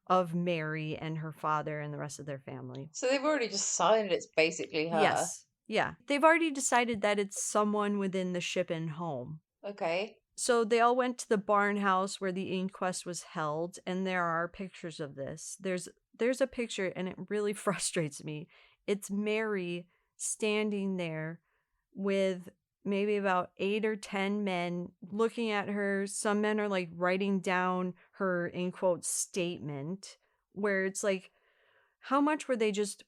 Speaker 2: of Mary and her father and the rest of their family.
Speaker 3: So they've already decided it's basically her.
Speaker 2: Yes. Yeah. They've already decided that it's someone within the Shippen home.
Speaker 3: Okay.
Speaker 2: So they all went to the barn house where the inquest was held, and there are pictures of this. There's a picture, and it really frustrates me. It's Mary standing there with maybe about 8 or 10 men looking at her. Some men are like writing down her in quotes statement, where it's like, how much were they just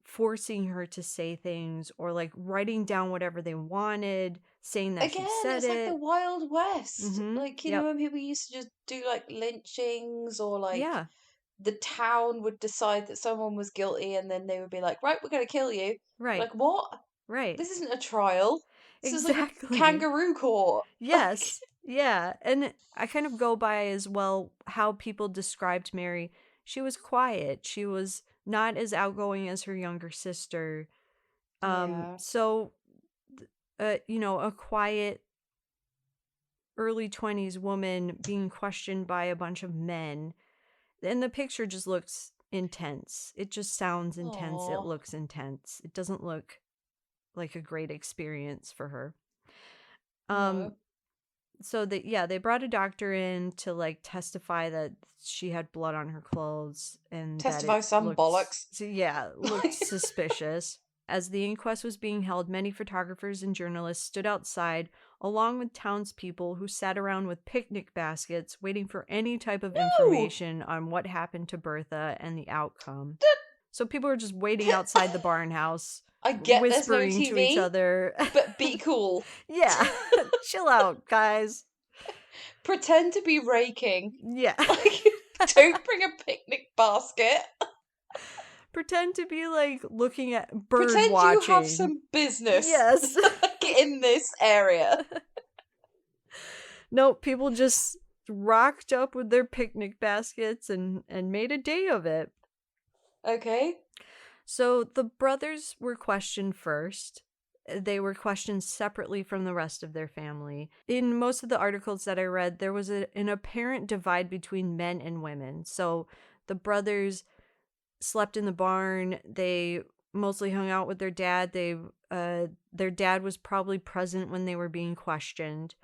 Speaker 2: forcing her to say things or like writing down whatever they wanted, saying that she
Speaker 3: Again,
Speaker 2: said
Speaker 3: it's like the
Speaker 2: it?
Speaker 3: Wild West.
Speaker 2: Mm-hmm.
Speaker 3: Like,
Speaker 2: Yep.
Speaker 3: when people used to just do like lynchings or like
Speaker 2: Yeah.
Speaker 3: the town would decide that someone was guilty and then they would be like, right, we're going to kill you.
Speaker 2: Right.
Speaker 3: Like, what?
Speaker 2: Right.
Speaker 3: This isn't a trial. This is like a
Speaker 2: Exactly.
Speaker 3: kangaroo court. Like,
Speaker 2: Yes. Yeah. And I kind of go by as well how people described Mary. She was quiet. She was not as outgoing as her younger sister.
Speaker 3: yeah.
Speaker 2: So a quiet early 20s woman being questioned by a bunch of men. And the picture just looks intense. It just sounds intense. It
Speaker 3: Oh,
Speaker 2: looks intense. It doesn't look like a great experience for her.
Speaker 3: no.
Speaker 2: So they brought a doctor in to like testify that she had blood on her clothes and that
Speaker 3: Testify
Speaker 2: it
Speaker 3: some
Speaker 2: looked
Speaker 3: bollocks.
Speaker 2: looked suspicious. As the inquest was being held, many photographers and journalists stood outside, along with townspeople who sat around with picnic baskets, waiting for any type of
Speaker 3: No!
Speaker 2: information on what happened to Bertha and the outcome. So people were just waiting outside the barn house,
Speaker 3: I get there's no
Speaker 2: whispering to each
Speaker 3: TV,
Speaker 2: other.
Speaker 3: but be cool.
Speaker 2: Yeah, chill out, guys.
Speaker 3: Pretend to be raking.
Speaker 2: Yeah.
Speaker 3: Like, don't bring a picnic basket.
Speaker 2: Pretend to be like looking at bird
Speaker 3: Pretend you have
Speaker 2: watching.
Speaker 3: some business.
Speaker 2: Yes.
Speaker 3: Like, in this area.
Speaker 2: No, people just rocked up with their picnic baskets and made a day of it.
Speaker 3: Okay.
Speaker 2: So the brothers were questioned first. They were questioned separately from the rest of their family. In most of the articles that I read, there was an apparent divide between men and women. So the brothers slept in the barn. They mostly hung out with their dad. Their dad was probably present when they were being questioned.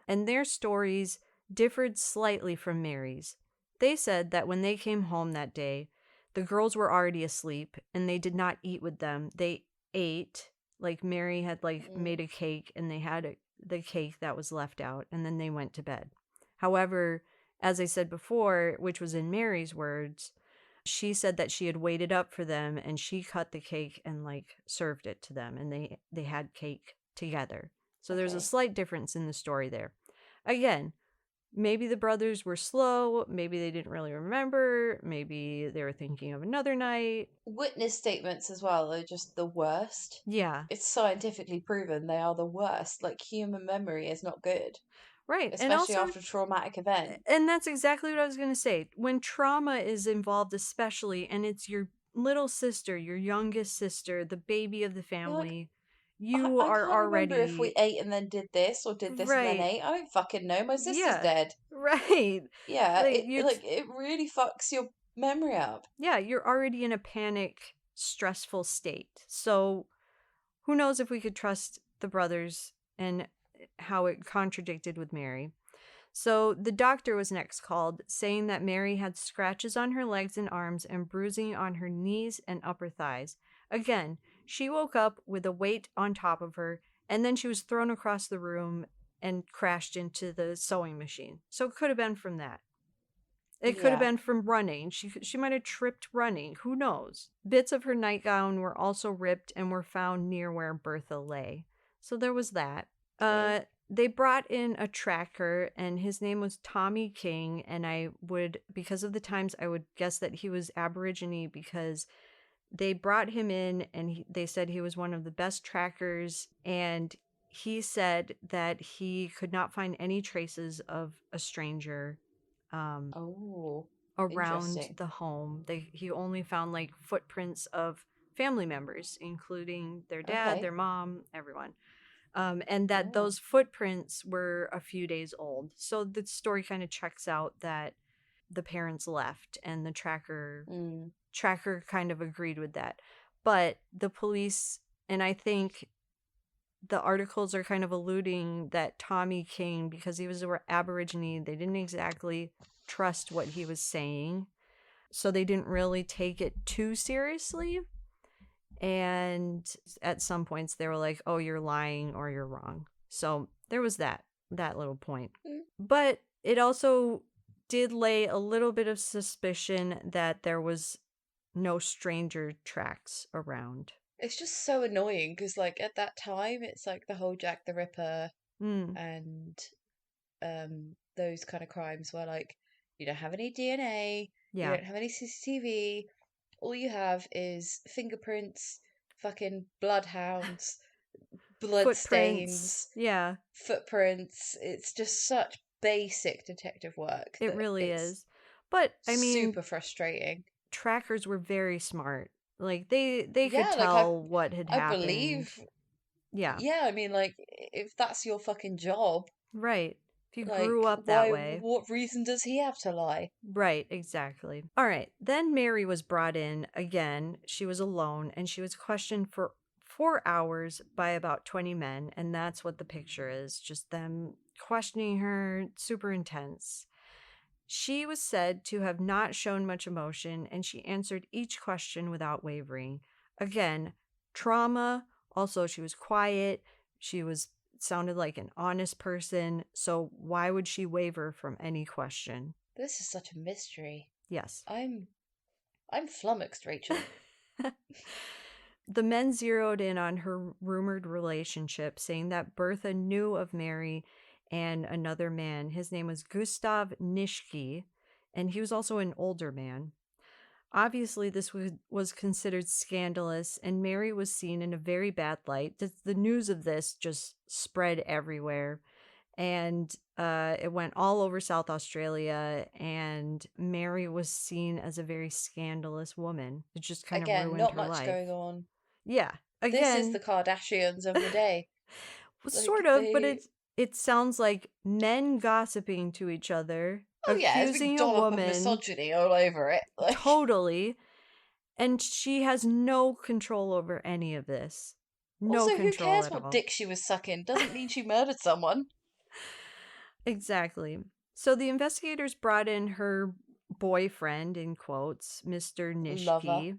Speaker 2: And their stories differed slightly from Mary's. They said that when they came home that day, the girls were already asleep and they did not eat with them. They ate, like Mary had made a cake and they had the cake that was left out, and then they went to bed. However, as I said before, which was in Mary's words, she said that she had waited up for them and she cut the cake and served it to them, and they had cake together. So there's a
Speaker 3: Okay.
Speaker 2: slight difference in the story there. Again, maybe the brothers were slow, maybe they didn't really remember, maybe they were thinking of another night.
Speaker 3: Witness statements as well are just the worst.
Speaker 2: Yeah.
Speaker 3: It's scientifically proven they are the worst. Like, human memory is not good,
Speaker 2: Right. And
Speaker 3: especially
Speaker 2: also,
Speaker 3: after a traumatic event.
Speaker 2: and that's exactly what I was going to say. When trauma is involved, especially, and it's your little sister, your youngest sister, the baby of the
Speaker 3: You're like,
Speaker 2: family, you
Speaker 3: I
Speaker 2: are
Speaker 3: can't remember if we
Speaker 2: already.
Speaker 3: ate and then did this or did this and then
Speaker 2: Right.
Speaker 3: ate. I don't fucking know. My sister's
Speaker 2: Yeah.
Speaker 3: dead.
Speaker 2: Right.
Speaker 3: Yeah,
Speaker 2: Like you
Speaker 3: it really fucks your memory up.
Speaker 2: yeah, you're already in a panic, stressful state. So who knows if we could trust the brothers and how it contradicted with Mary. So the doctor was next called, saying that Mary had scratches on her legs and arms and bruising on her knees and upper thighs. Again, she woke up with a weight on top of her, and then she was thrown across the room and crashed into the sewing machine. So it could have been from that. It could have
Speaker 3: Yeah.
Speaker 2: been from running. She might have tripped running. Who knows? Bits of her nightgown were also ripped and were found near where Bertha lay. So there was that.
Speaker 3: Okay.
Speaker 2: They brought in a tracker, and his name was Tommy King. And because of the times, I would guess that he was Aborigine because they brought him in and they said he was one of the best trackers. And he said that he could not find any traces of a stranger
Speaker 3: Oh,
Speaker 2: around
Speaker 3: interesting.
Speaker 2: the home. He only found footprints of family members, including their dad,
Speaker 3: Okay.
Speaker 2: their mom, everyone. And that
Speaker 3: Oh.
Speaker 2: those footprints were a few days old. So the story kind of checks out that the parents left and the
Speaker 3: Mm.
Speaker 2: tracker kind of agreed with that. But the police, and I think the articles are kind of alluding that Tommy King, because he was an Aborigine, they didn't exactly trust what he was saying. So they didn't really take it too seriously. And at some points they were like, oh, you're lying or you're wrong. So there was that little point.
Speaker 3: Mm.
Speaker 2: But it also did lay a little bit of suspicion that there was no stranger tracks around.
Speaker 3: It's just so annoying because, like, at that time, it's like the whole Jack the Ripper
Speaker 2: Mm,
Speaker 3: and those kind of crimes where, like, you don't have any DNA, you
Speaker 2: yeah.
Speaker 3: don't have any CCTV, all you have is fingerprints, fucking bloodhounds, blood
Speaker 2: Footprints.
Speaker 3: stains,
Speaker 2: Yeah,
Speaker 3: footprints. It's just such basic detective work
Speaker 2: it
Speaker 3: that
Speaker 2: really
Speaker 3: it's
Speaker 2: is. But I mean,
Speaker 3: super frustrating.
Speaker 2: trackers were very smart. Like they could
Speaker 3: Yeah, like I
Speaker 2: tell what had
Speaker 3: I
Speaker 2: happened.
Speaker 3: believe,
Speaker 2: Yeah,
Speaker 3: yeah, I mean, like, if that's your fucking job,
Speaker 2: right. If you grew
Speaker 3: like,
Speaker 2: up that
Speaker 3: why,
Speaker 2: way.
Speaker 3: what reason does he have to lie?
Speaker 2: Right, exactly. All right. Then Mary was brought in again. She was alone and she was questioned for 4 hours by about 20 men. And that's what the picture is, just them questioning her, super intense. She was said to have not shown much emotion and she answered each question without wavering. Again, trauma. Also, she was quiet. She was sounded like an honest person. So why would she waver from any question?
Speaker 3: This is such a mystery.
Speaker 2: Yes.
Speaker 3: I'm I'm flummoxed, Rachel.
Speaker 2: The men zeroed in on her rumored relationship, saying that Bertha knew of Mary and another man. His name was Gustav Nischke, and he was also an older man. Obviously, this was considered scandalous, and Mary was seen in a very bad light. The news of this just spread everywhere, and it went all over South Australia, and Mary was seen as a very scandalous woman. It just kind of
Speaker 3: Again,
Speaker 2: ruined
Speaker 3: not
Speaker 2: her
Speaker 3: much
Speaker 2: life.
Speaker 3: going on.
Speaker 2: Yeah,
Speaker 3: This is the
Speaker 2: Again,
Speaker 3: Kardashians of the day.
Speaker 2: sort
Speaker 3: Like
Speaker 2: of, but
Speaker 3: they.
Speaker 2: it sounds like men gossiping to each other,
Speaker 3: Oh yeah, it's a big
Speaker 2: accusing a
Speaker 3: dollop of
Speaker 2: woman,
Speaker 3: misogyny all over it. Like,
Speaker 2: totally, and she has no control over any of this. No
Speaker 3: also, who
Speaker 2: control
Speaker 3: cares
Speaker 2: at
Speaker 3: what
Speaker 2: all.
Speaker 3: dick she was sucking? Doesn't mean she murdered someone.
Speaker 2: Exactly. So the investigators brought in her boyfriend, in quotes, Mr.
Speaker 3: Lover.
Speaker 2: Nishki,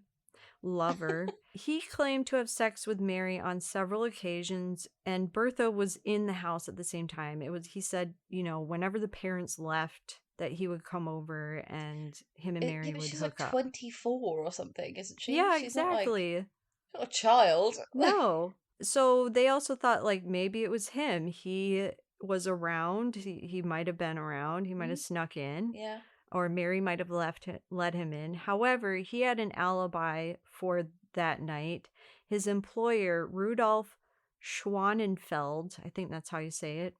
Speaker 2: lover. He claimed to have sex with Mary on several occasions, and Bertha was in the house at the same time. He said, whenever the parents left, that he would come over and him and
Speaker 3: Yeah,
Speaker 2: Mary
Speaker 3: but
Speaker 2: would
Speaker 3: she's like
Speaker 2: hook up.
Speaker 3: 24 or something, isn't she?
Speaker 2: Yeah,
Speaker 3: She's not like
Speaker 2: exactly.
Speaker 3: not a child.
Speaker 2: No. So they also thought like maybe it was him. He was around. He might have been around. He might have
Speaker 3: Mhm.
Speaker 2: snuck in,
Speaker 3: Yeah.
Speaker 2: or Mary might have let him in. However, he had an alibi for that night. His employer, Rudolf Schwanenfeld, I think that's how you say it.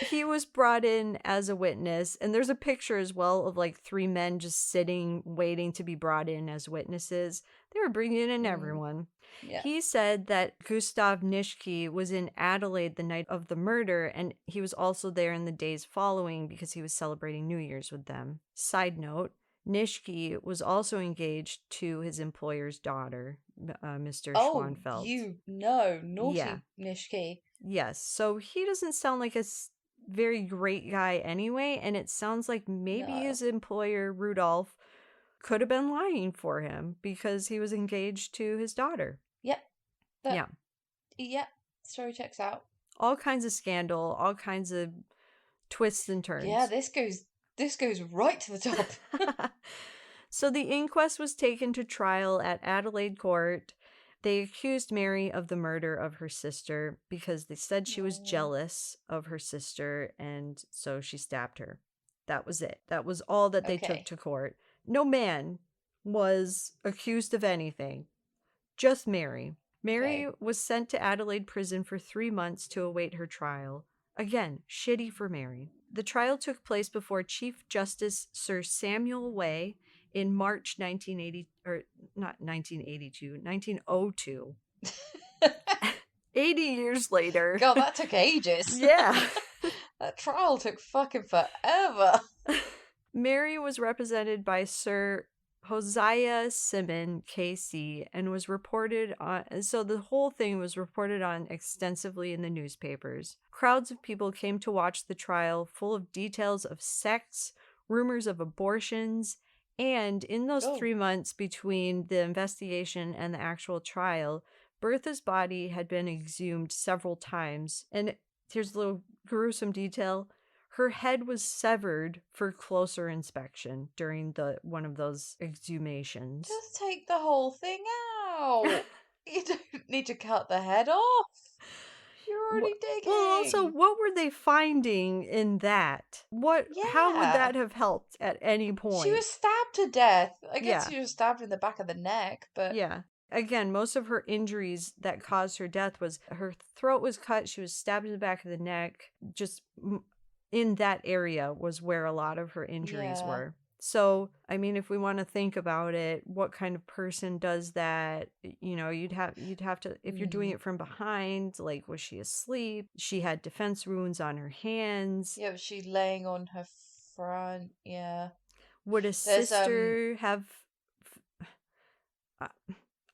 Speaker 2: He was brought in as a witness, and there's a picture as well of like three men just sitting waiting to be brought in as witnesses. They were bringing in
Speaker 3: Mm,
Speaker 2: everyone.
Speaker 3: yeah.
Speaker 2: He said that Gustav Nischke was in Adelaide the night of the murder, and he was also there in the days following because he was celebrating New Year's with them. Side note, Nischke was also engaged to his employer's daughter, Mr.
Speaker 3: Oh,
Speaker 2: Schwanfeld.
Speaker 3: you know,
Speaker 2: Yeah.
Speaker 3: naughty Nishki.
Speaker 2: Yes. So he doesn't sound like a very great guy anyway, and it sounds like maybe
Speaker 3: No.
Speaker 2: his employer, Rudolph, could have been lying for him because he was engaged to his daughter.
Speaker 3: Yep.
Speaker 2: Yeah.
Speaker 3: That. Yep. Story checks out.
Speaker 2: All kinds of scandal, all kinds of twists and
Speaker 3: Yeah,
Speaker 2: turns.
Speaker 3: this goes right to the top.
Speaker 2: So the inquest was taken to trial at Adelaide Court. They accused Mary of the murder of her sister because they said she was
Speaker 3: Oh,
Speaker 2: jealous of her sister, and so she stabbed her. That was it. That was all that they took
Speaker 3: okay.
Speaker 2: to court. No man was accused of anything, just Mary. Mary
Speaker 3: Okay.
Speaker 2: was sent to Adelaide Prison for 3 months to await her trial. Again, shitty for Mary. The trial took place before Chief Justice Sir Samuel Way in March 1980, or not 1982, 1902. 80 years later.
Speaker 3: God, that took ages.
Speaker 2: Yeah.
Speaker 3: That trial took fucking forever.
Speaker 2: Mary was represented by Sir Hosea Simon, KC, and was reported on. So the whole thing was reported on extensively in the newspapers. Crowds of people came to watch the trial, full of details of sex, rumors of abortions, and in those
Speaker 3: Oh,
Speaker 2: 3 months between the investigation and the actual trial, Bertha's body had been exhumed several times. And here's a little gruesome detail: her head was severed for closer inspection during one of those exhumations.
Speaker 3: just take the whole thing out. You don't need to cut the head off. You're already
Speaker 2: Well, also,
Speaker 3: digging.
Speaker 2: what were they finding in that? How would
Speaker 3: Yeah.
Speaker 2: that have helped at any
Speaker 3: She was
Speaker 2: point?
Speaker 3: stabbed to death. I guess
Speaker 2: Yeah,
Speaker 3: she was stabbed in the back of the neck, but
Speaker 2: yeah. Again, most of her injuries that caused her death was her throat was cut, she was stabbed in the back of the neck. Just in that area was where a lot of her injuries
Speaker 3: yeah.
Speaker 2: were. So, I mean, if we want to think about it, what kind of person does that? You'd have to, if you're doing
Speaker 3: Mm.
Speaker 2: it from behind, like was she asleep? She had defense wounds on her hands.
Speaker 3: Yeah, but she's laying on her front. Yeah.
Speaker 2: Would a
Speaker 3: There's
Speaker 2: sister have I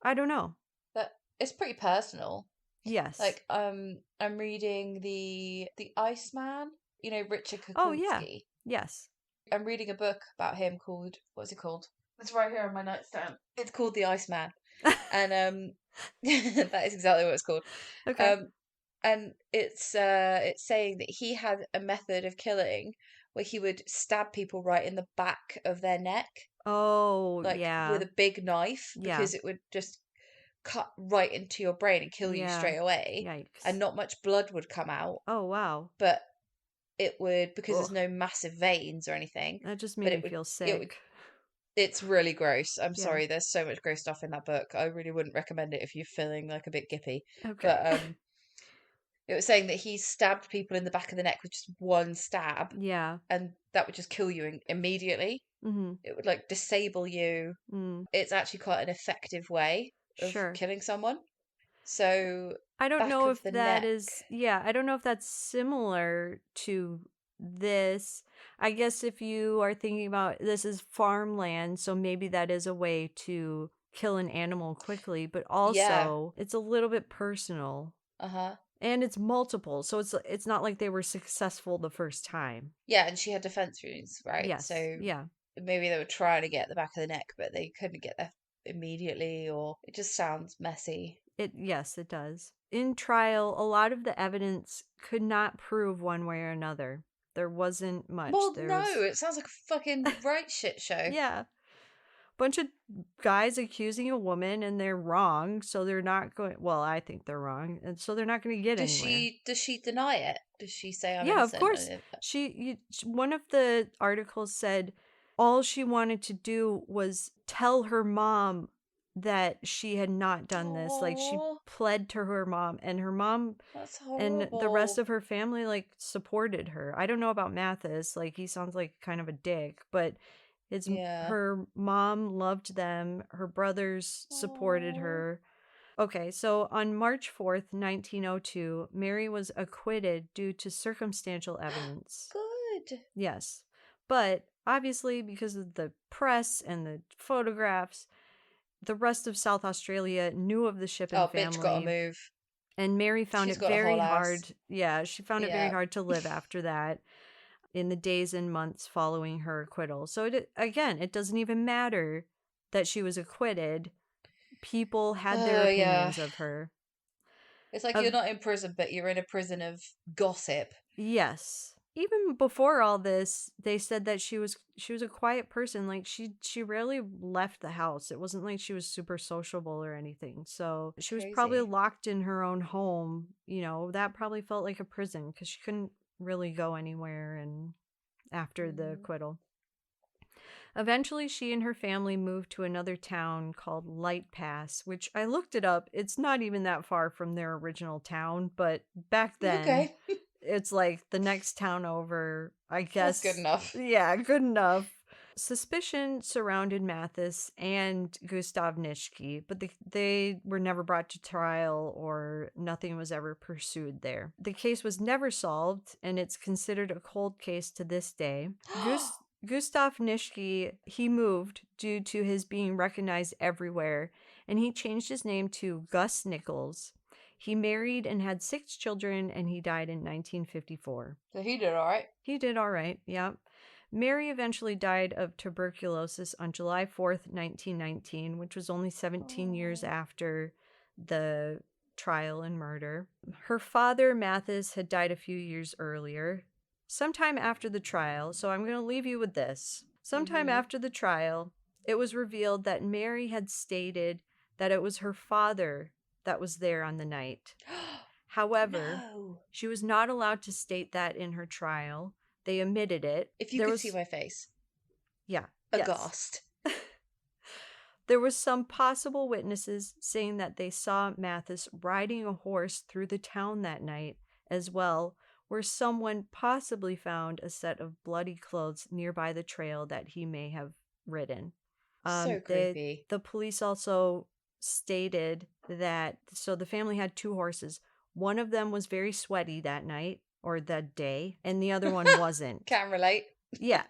Speaker 2: I don't know.
Speaker 3: that it's pretty personal.
Speaker 2: Yes.
Speaker 3: Like I'm reading the Iceman, you know, Richard
Speaker 2: Oh, yeah.
Speaker 3: Kuklinski.
Speaker 2: Yes.
Speaker 3: I'm reading a book about him called, what's it called? It's right here on my nightstand. It's called The Iceman. And that is exactly what it's called.
Speaker 2: Okay.
Speaker 3: Um and it's saying that he had a method of killing where he would stab people right in the back of their neck,
Speaker 2: Oh,
Speaker 3: like with
Speaker 2: yeah.
Speaker 3: a big knife,
Speaker 2: Yeah.
Speaker 3: because it would just cut right into your brain and kill you
Speaker 2: Yeah.
Speaker 3: straight away, and
Speaker 2: Yikes.
Speaker 3: not much blood would come out,
Speaker 2: Oh, wow.
Speaker 3: but it would, because there's
Speaker 2: Ugh.
Speaker 3: no massive veins or anything,
Speaker 2: That just
Speaker 3: but
Speaker 2: made me feel
Speaker 3: it would
Speaker 2: sick.
Speaker 3: it's really gross. I'm
Speaker 2: Yeah.
Speaker 3: sorry, there's so much gross stuff in that book. I really wouldn't recommend it if you're feeling like a bit gippy.
Speaker 2: Okay.
Speaker 3: But it was saying that he stabbed people in the back of the neck with just one stab,
Speaker 2: Yeah.
Speaker 3: and that would just kill you immediately.
Speaker 2: Mm-hmm.
Speaker 3: It would like disable you.
Speaker 2: Mm.
Speaker 3: It's actually quite an effective way of
Speaker 2: Sure.
Speaker 3: killing someone. So
Speaker 2: I don't
Speaker 3: back
Speaker 2: know
Speaker 3: of
Speaker 2: if
Speaker 3: the
Speaker 2: that
Speaker 3: neck.
Speaker 2: is, yeah, I don't know if that's similar to this. I guess if you are thinking about this is farmland, so maybe that is a way to kill an animal quickly, but
Speaker 3: Yeah.
Speaker 2: also it's a little bit personal
Speaker 3: Uh-huh.
Speaker 2: and it's multiple. So it's not like they were successful the first time.
Speaker 3: Yeah, and she had defense wounds, right?
Speaker 2: Yes.
Speaker 3: So
Speaker 2: Yeah.
Speaker 3: maybe they were trying to get the back of the neck, but they couldn't get there immediately, or it just sounds messy.
Speaker 2: Yes, it does. In trial, a lot of the evidence could not prove one way or another. There wasn't much.
Speaker 3: Well,
Speaker 2: There
Speaker 3: no,
Speaker 2: was
Speaker 3: it sounds like a fucking right shit show.
Speaker 2: yeah, bunch of guys accusing a woman and they're wrong, so they're not going well, I think they're wrong, and so they're not going to get anywhere.
Speaker 3: Does she deny it? Does she say I'm
Speaker 2: Yeah, of
Speaker 3: innocent?
Speaker 2: course. One of the articles said all she wanted to do was tell her mom that she had not done this. Like she
Speaker 3: Oh,
Speaker 2: pled to her mom, and her mom
Speaker 3: that's
Speaker 2: and the rest
Speaker 3: horrible.
Speaker 2: of her family like supported her. I don't know about Mathis, like he sounds like kind of a dick, but
Speaker 3: Yeah.
Speaker 2: her mom loved them, her brothers supported
Speaker 3: Oh,
Speaker 2: her. Okay, so on March 4th, 1902, Mary was acquitted due to circumstantial evidence.
Speaker 3: good.
Speaker 2: Yes. But obviously, because of the press and the photographs, the rest of South Australia knew of the Shippen
Speaker 3: Oh, bitch, gotta
Speaker 2: family.
Speaker 3: move.
Speaker 2: And Mary found
Speaker 3: She's
Speaker 2: it
Speaker 3: got a
Speaker 2: very
Speaker 3: whole ass.
Speaker 2: hard. Yeah, she found it very
Speaker 3: Yeah.
Speaker 2: hard to live after that in the days and months following her acquittal. So, again, it doesn't even matter that she was acquitted. People had their
Speaker 3: Oh, yeah.
Speaker 2: opinions of her.
Speaker 3: It's like you're
Speaker 2: Of
Speaker 3: not in prison, but you're in a prison of gossip.
Speaker 2: Yes. Even before all this, they said that she was a quiet person. Like she rarely left the house. It wasn't like she was super sociable or anything. So she was probably
Speaker 3: Crazy.
Speaker 2: locked in her own home. That probably felt like a prison because she couldn't really go anywhere and after the
Speaker 3: Mm.
Speaker 2: acquittal. Eventually, she and her family moved to another town called Light Pass, which I looked it up. It's not even that far from their original town, but back then,
Speaker 3: Okay,
Speaker 2: it's like the next town over, I
Speaker 3: that's good
Speaker 2: guess.
Speaker 3: enough.
Speaker 2: Yeah, good enough. Suspicion surrounded Mathis and Gustav Nischke, but they were never brought to trial or nothing was ever pursued there. The case was never solved, and it's considered a cold case to this day. Gustav Nischke, he moved due to his being recognized everywhere, and he changed his name to Gus Nichols. He married and had 6 children, and he died in 1954.
Speaker 3: So he did all right.
Speaker 2: He did all right, yeah. Mary eventually died of tuberculosis on July 4th, 1919, which was only 17 years
Speaker 3: Oh.
Speaker 2: after the trial and murder. Her father, Mathis, had died a few years earlier. Sometime after the trial, so I'm going to leave you with this. Sometime
Speaker 3: Mm-hmm.
Speaker 2: after the trial, it was revealed that Mary had stated that it was her father that was there on the night. However,
Speaker 3: No.
Speaker 2: she was not allowed to state that in her trial. They omitted it.
Speaker 3: If you
Speaker 2: There
Speaker 3: could see
Speaker 2: was,
Speaker 3: my face,
Speaker 2: yeah, yes.
Speaker 3: aghast.
Speaker 2: There was some possible witnesses saying that they saw Mathis riding a horse through the town that night as well, where someone possibly found a set of bloody clothes nearby the trail that he may have ridden.
Speaker 3: So
Speaker 2: The
Speaker 3: creepy.
Speaker 2: the police also stated that so the family had 2 horses. One of them was very sweaty that night or that day, and the other one wasn't.
Speaker 3: Can relate.
Speaker 2: Yeah.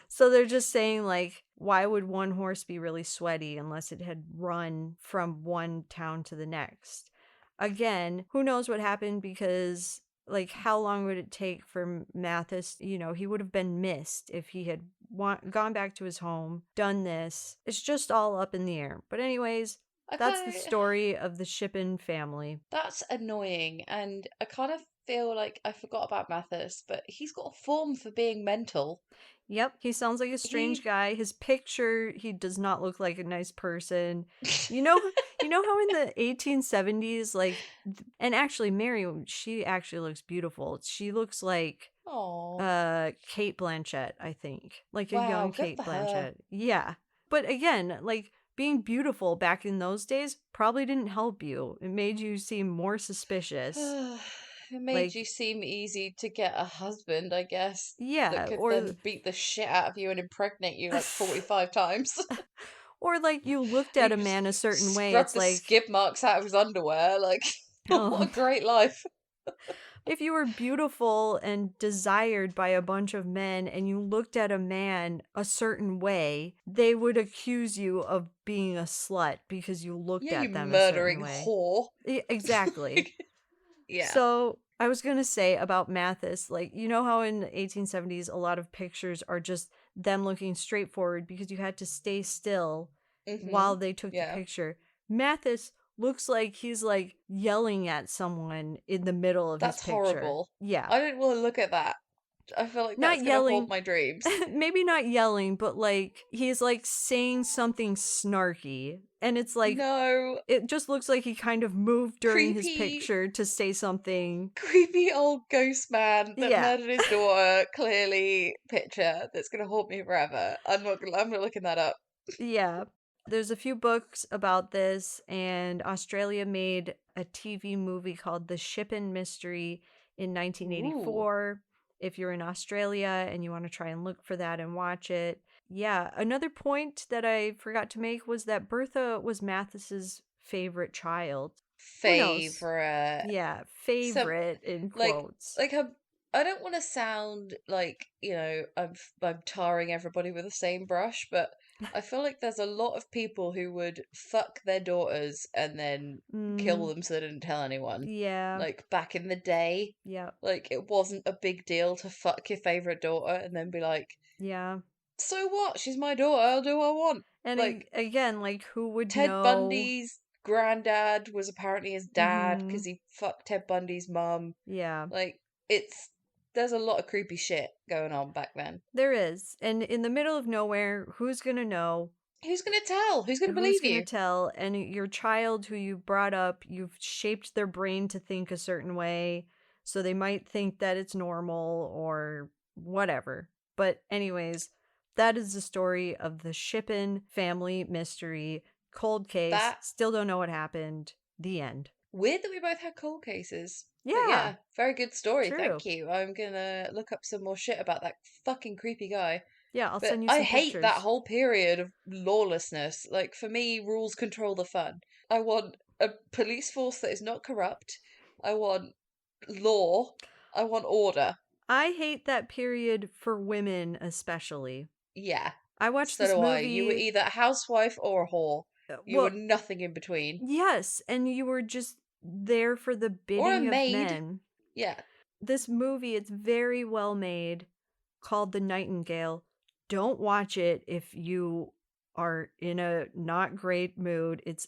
Speaker 2: So they're just saying, like, why would one horse be really sweaty unless it had run from one town to the next? Again, who knows what happened because, like, how long would it take for Mathis? He would have been missed if he had gone back to his home, done this. It's just all up in the air. But, anyways,
Speaker 3: I
Speaker 2: that's the
Speaker 3: kind of,
Speaker 2: story of the Shippen family.
Speaker 3: that's annoying, and I kind of feel like I forgot about Mathis, but he's got a form for being mental.
Speaker 2: Yep, he sounds like a strange
Speaker 3: He,
Speaker 2: guy. His picture, he does not look like a nice person. You know, you know how in the 1870s, like, and actually, Mary, she actually looks beautiful. She looks like
Speaker 3: oh,
Speaker 2: Kate Blanchett, I think, like a
Speaker 3: wow,
Speaker 2: young
Speaker 3: good
Speaker 2: Kate
Speaker 3: for her.
Speaker 2: Blanchett. Yeah, but again, like being beautiful back in those days probably didn't help you. It made you seem more suspicious.
Speaker 3: It made you
Speaker 2: Like,
Speaker 3: seem easy to get a husband, I guess, that
Speaker 2: yeah,
Speaker 3: could
Speaker 2: or
Speaker 3: then beat the shit out of you and impregnate you like 45 times.
Speaker 2: Or like you looked at a man a certain way.
Speaker 3: Scrub
Speaker 2: It's
Speaker 3: the
Speaker 2: like,
Speaker 3: skid marks out of his underwear. Like, what a great life.
Speaker 2: if you were beautiful and desired by a bunch of men and you looked at a man a certain way, they would accuse you of being a slut because you looked
Speaker 3: Yeah, you
Speaker 2: at them a certain
Speaker 3: murdering
Speaker 2: way.
Speaker 3: whore.
Speaker 2: Exactly.
Speaker 3: Yeah.
Speaker 2: So I was going to say about Mathis, like, you know how in the 1870s, a lot of pictures are just them looking straight forward because you had to stay still while they took the picture. Mathis looks like he's like yelling at someone in the middle of
Speaker 3: That's
Speaker 2: his picture.
Speaker 3: horrible.
Speaker 2: Yeah.
Speaker 3: I don't want to look at that. I feel like
Speaker 2: Not
Speaker 3: that's going to
Speaker 2: yelling.
Speaker 3: haunt my dreams.
Speaker 2: Maybe not yelling, but like he's like saying something snarky. And it's like,
Speaker 3: No.
Speaker 2: it just looks like he kind of moved during his
Speaker 3: Creepy.
Speaker 2: picture to say something.
Speaker 3: Creepy old ghost man that
Speaker 2: Yeah.
Speaker 3: murdered his daughter, clearly picture that's going to haunt me forever. I'm not looking that up.
Speaker 2: Yeah. There's a few books about this, and Australia made a TV movie called The Shippan Mystery in 1984. If you're in Australia and you want to try and look for that and watch it. Yeah, another point that I forgot to make was that Bertha was Mathis's favorite child. Who knows?
Speaker 3: Favorite.
Speaker 2: Yeah, favorite in quotes.
Speaker 3: Like I don't want to sound like, I'm tarring everybody with the same brush, but I feel like there's a lot of people who would fuck their daughters and then kill them so they didn't tell anyone.
Speaker 2: Yeah.
Speaker 3: Like back in the day.
Speaker 2: Yeah.
Speaker 3: Like it wasn't a big deal to fuck your favorite daughter and then be like,
Speaker 2: yeah.
Speaker 3: So what? She's my daughter. I'll do what I want.
Speaker 2: And
Speaker 3: like
Speaker 2: again, like who would
Speaker 3: Ted
Speaker 2: know?
Speaker 3: Bundy's granddad was apparently his dad because
Speaker 2: Mhm.
Speaker 3: he fucked Ted Bundy's mum.
Speaker 2: Yeah.
Speaker 3: Like there's a lot of creepy shit going on back then.
Speaker 2: There is. And in the middle of nowhere, who's going to know?
Speaker 3: Who's going to tell? Who's going to believe you?
Speaker 2: Who's going to tell? And your child who you brought up, you've shaped their brain to think a certain way. So they might think that it's normal or whatever. But anyways, that is the story of the Shippan family mystery. Cold case. Still don't know what happened. The end.
Speaker 3: Weird that we both had cold cases.
Speaker 2: Yeah.
Speaker 3: But yeah, very good story.
Speaker 2: True.
Speaker 3: Thank you. I'm going to look up some more shit about that fucking creepy guy.
Speaker 2: Yeah, I'll send you some pictures.
Speaker 3: I hate that whole period of lawlessness. Like, for me, rules control the fun. I want a police force that is not corrupt. I want law. I want order.
Speaker 2: I hate that period for women especially.
Speaker 3: Yeah.
Speaker 2: I watched this movie.
Speaker 3: You were either a housewife or a whore. You were nothing in between.
Speaker 2: Yes, and you were just there for the bidding
Speaker 3: or a
Speaker 2: of
Speaker 3: maid.
Speaker 2: men.
Speaker 3: Yeah.
Speaker 2: This movie, it's very well made, called The Nightingale. Don't watch it if you are in a not great mood. It's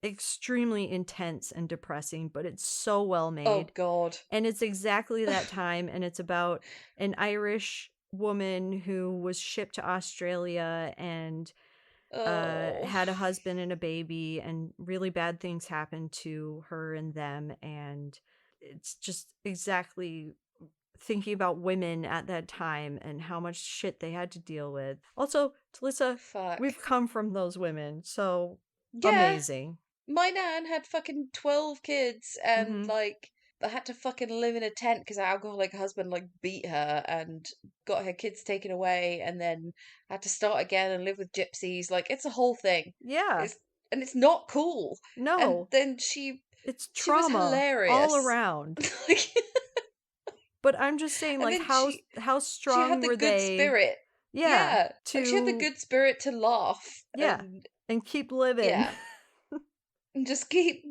Speaker 2: extremely intense and depressing, but it's so well made.
Speaker 3: Oh, God.
Speaker 2: And it's exactly that time, and it's about an Irish woman who was shipped to Australia and had a husband and a baby, and really bad things happened to her and them. And it's just exactly thinking about women at that time and how much shit they had to deal with. Also, Talicza, we've come from those women, so amazing.
Speaker 3: My nan had fucking 12 kids and like I had to fucking live in a tent because her alcoholic husband like beat her and got her kids taken away and then had to start again and live with gypsies. Like, it's a whole thing.
Speaker 2: Yeah.
Speaker 3: It's not cool.
Speaker 2: No.
Speaker 3: And then
Speaker 2: it's trauma
Speaker 3: was hilarious.
Speaker 2: all around. But I'm just saying, like, how strong
Speaker 3: she had the
Speaker 2: were
Speaker 3: good
Speaker 2: they?
Speaker 3: Spirit.
Speaker 2: Yeah.
Speaker 3: Like, she had the good spirit to laugh.
Speaker 2: Yeah. And keep living.
Speaker 3: Yeah. And just keep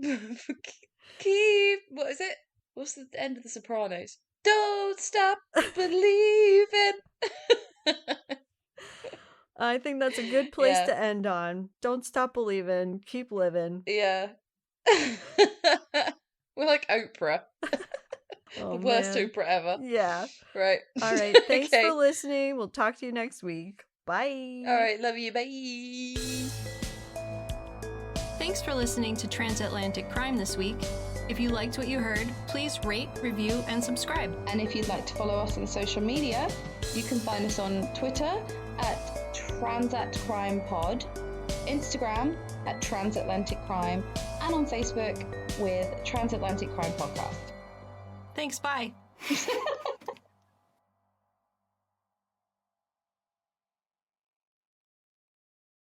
Speaker 3: what is it? What's the end of The Sopranos? Don't stop believing.
Speaker 2: I think that's a good place to end on. Don't stop believing. Keep living.
Speaker 3: Yeah. We're like Oprah. The worst Oprah ever.
Speaker 2: Yeah.
Speaker 3: Right.
Speaker 2: All right. Thanks for listening. We'll talk to you next week. Bye.
Speaker 3: All right. Love you. Bye.
Speaker 4: Thanks for listening to Transatlantic Crime this week. If you liked what you heard, please rate, review, and subscribe.
Speaker 1: And if you'd like to follow us on social media, you can find us on Twitter at TransatCrimePod, Instagram at Transatlantic Crime, and on Facebook with Transatlantic Crime Podcast.
Speaker 4: Thanks, bye.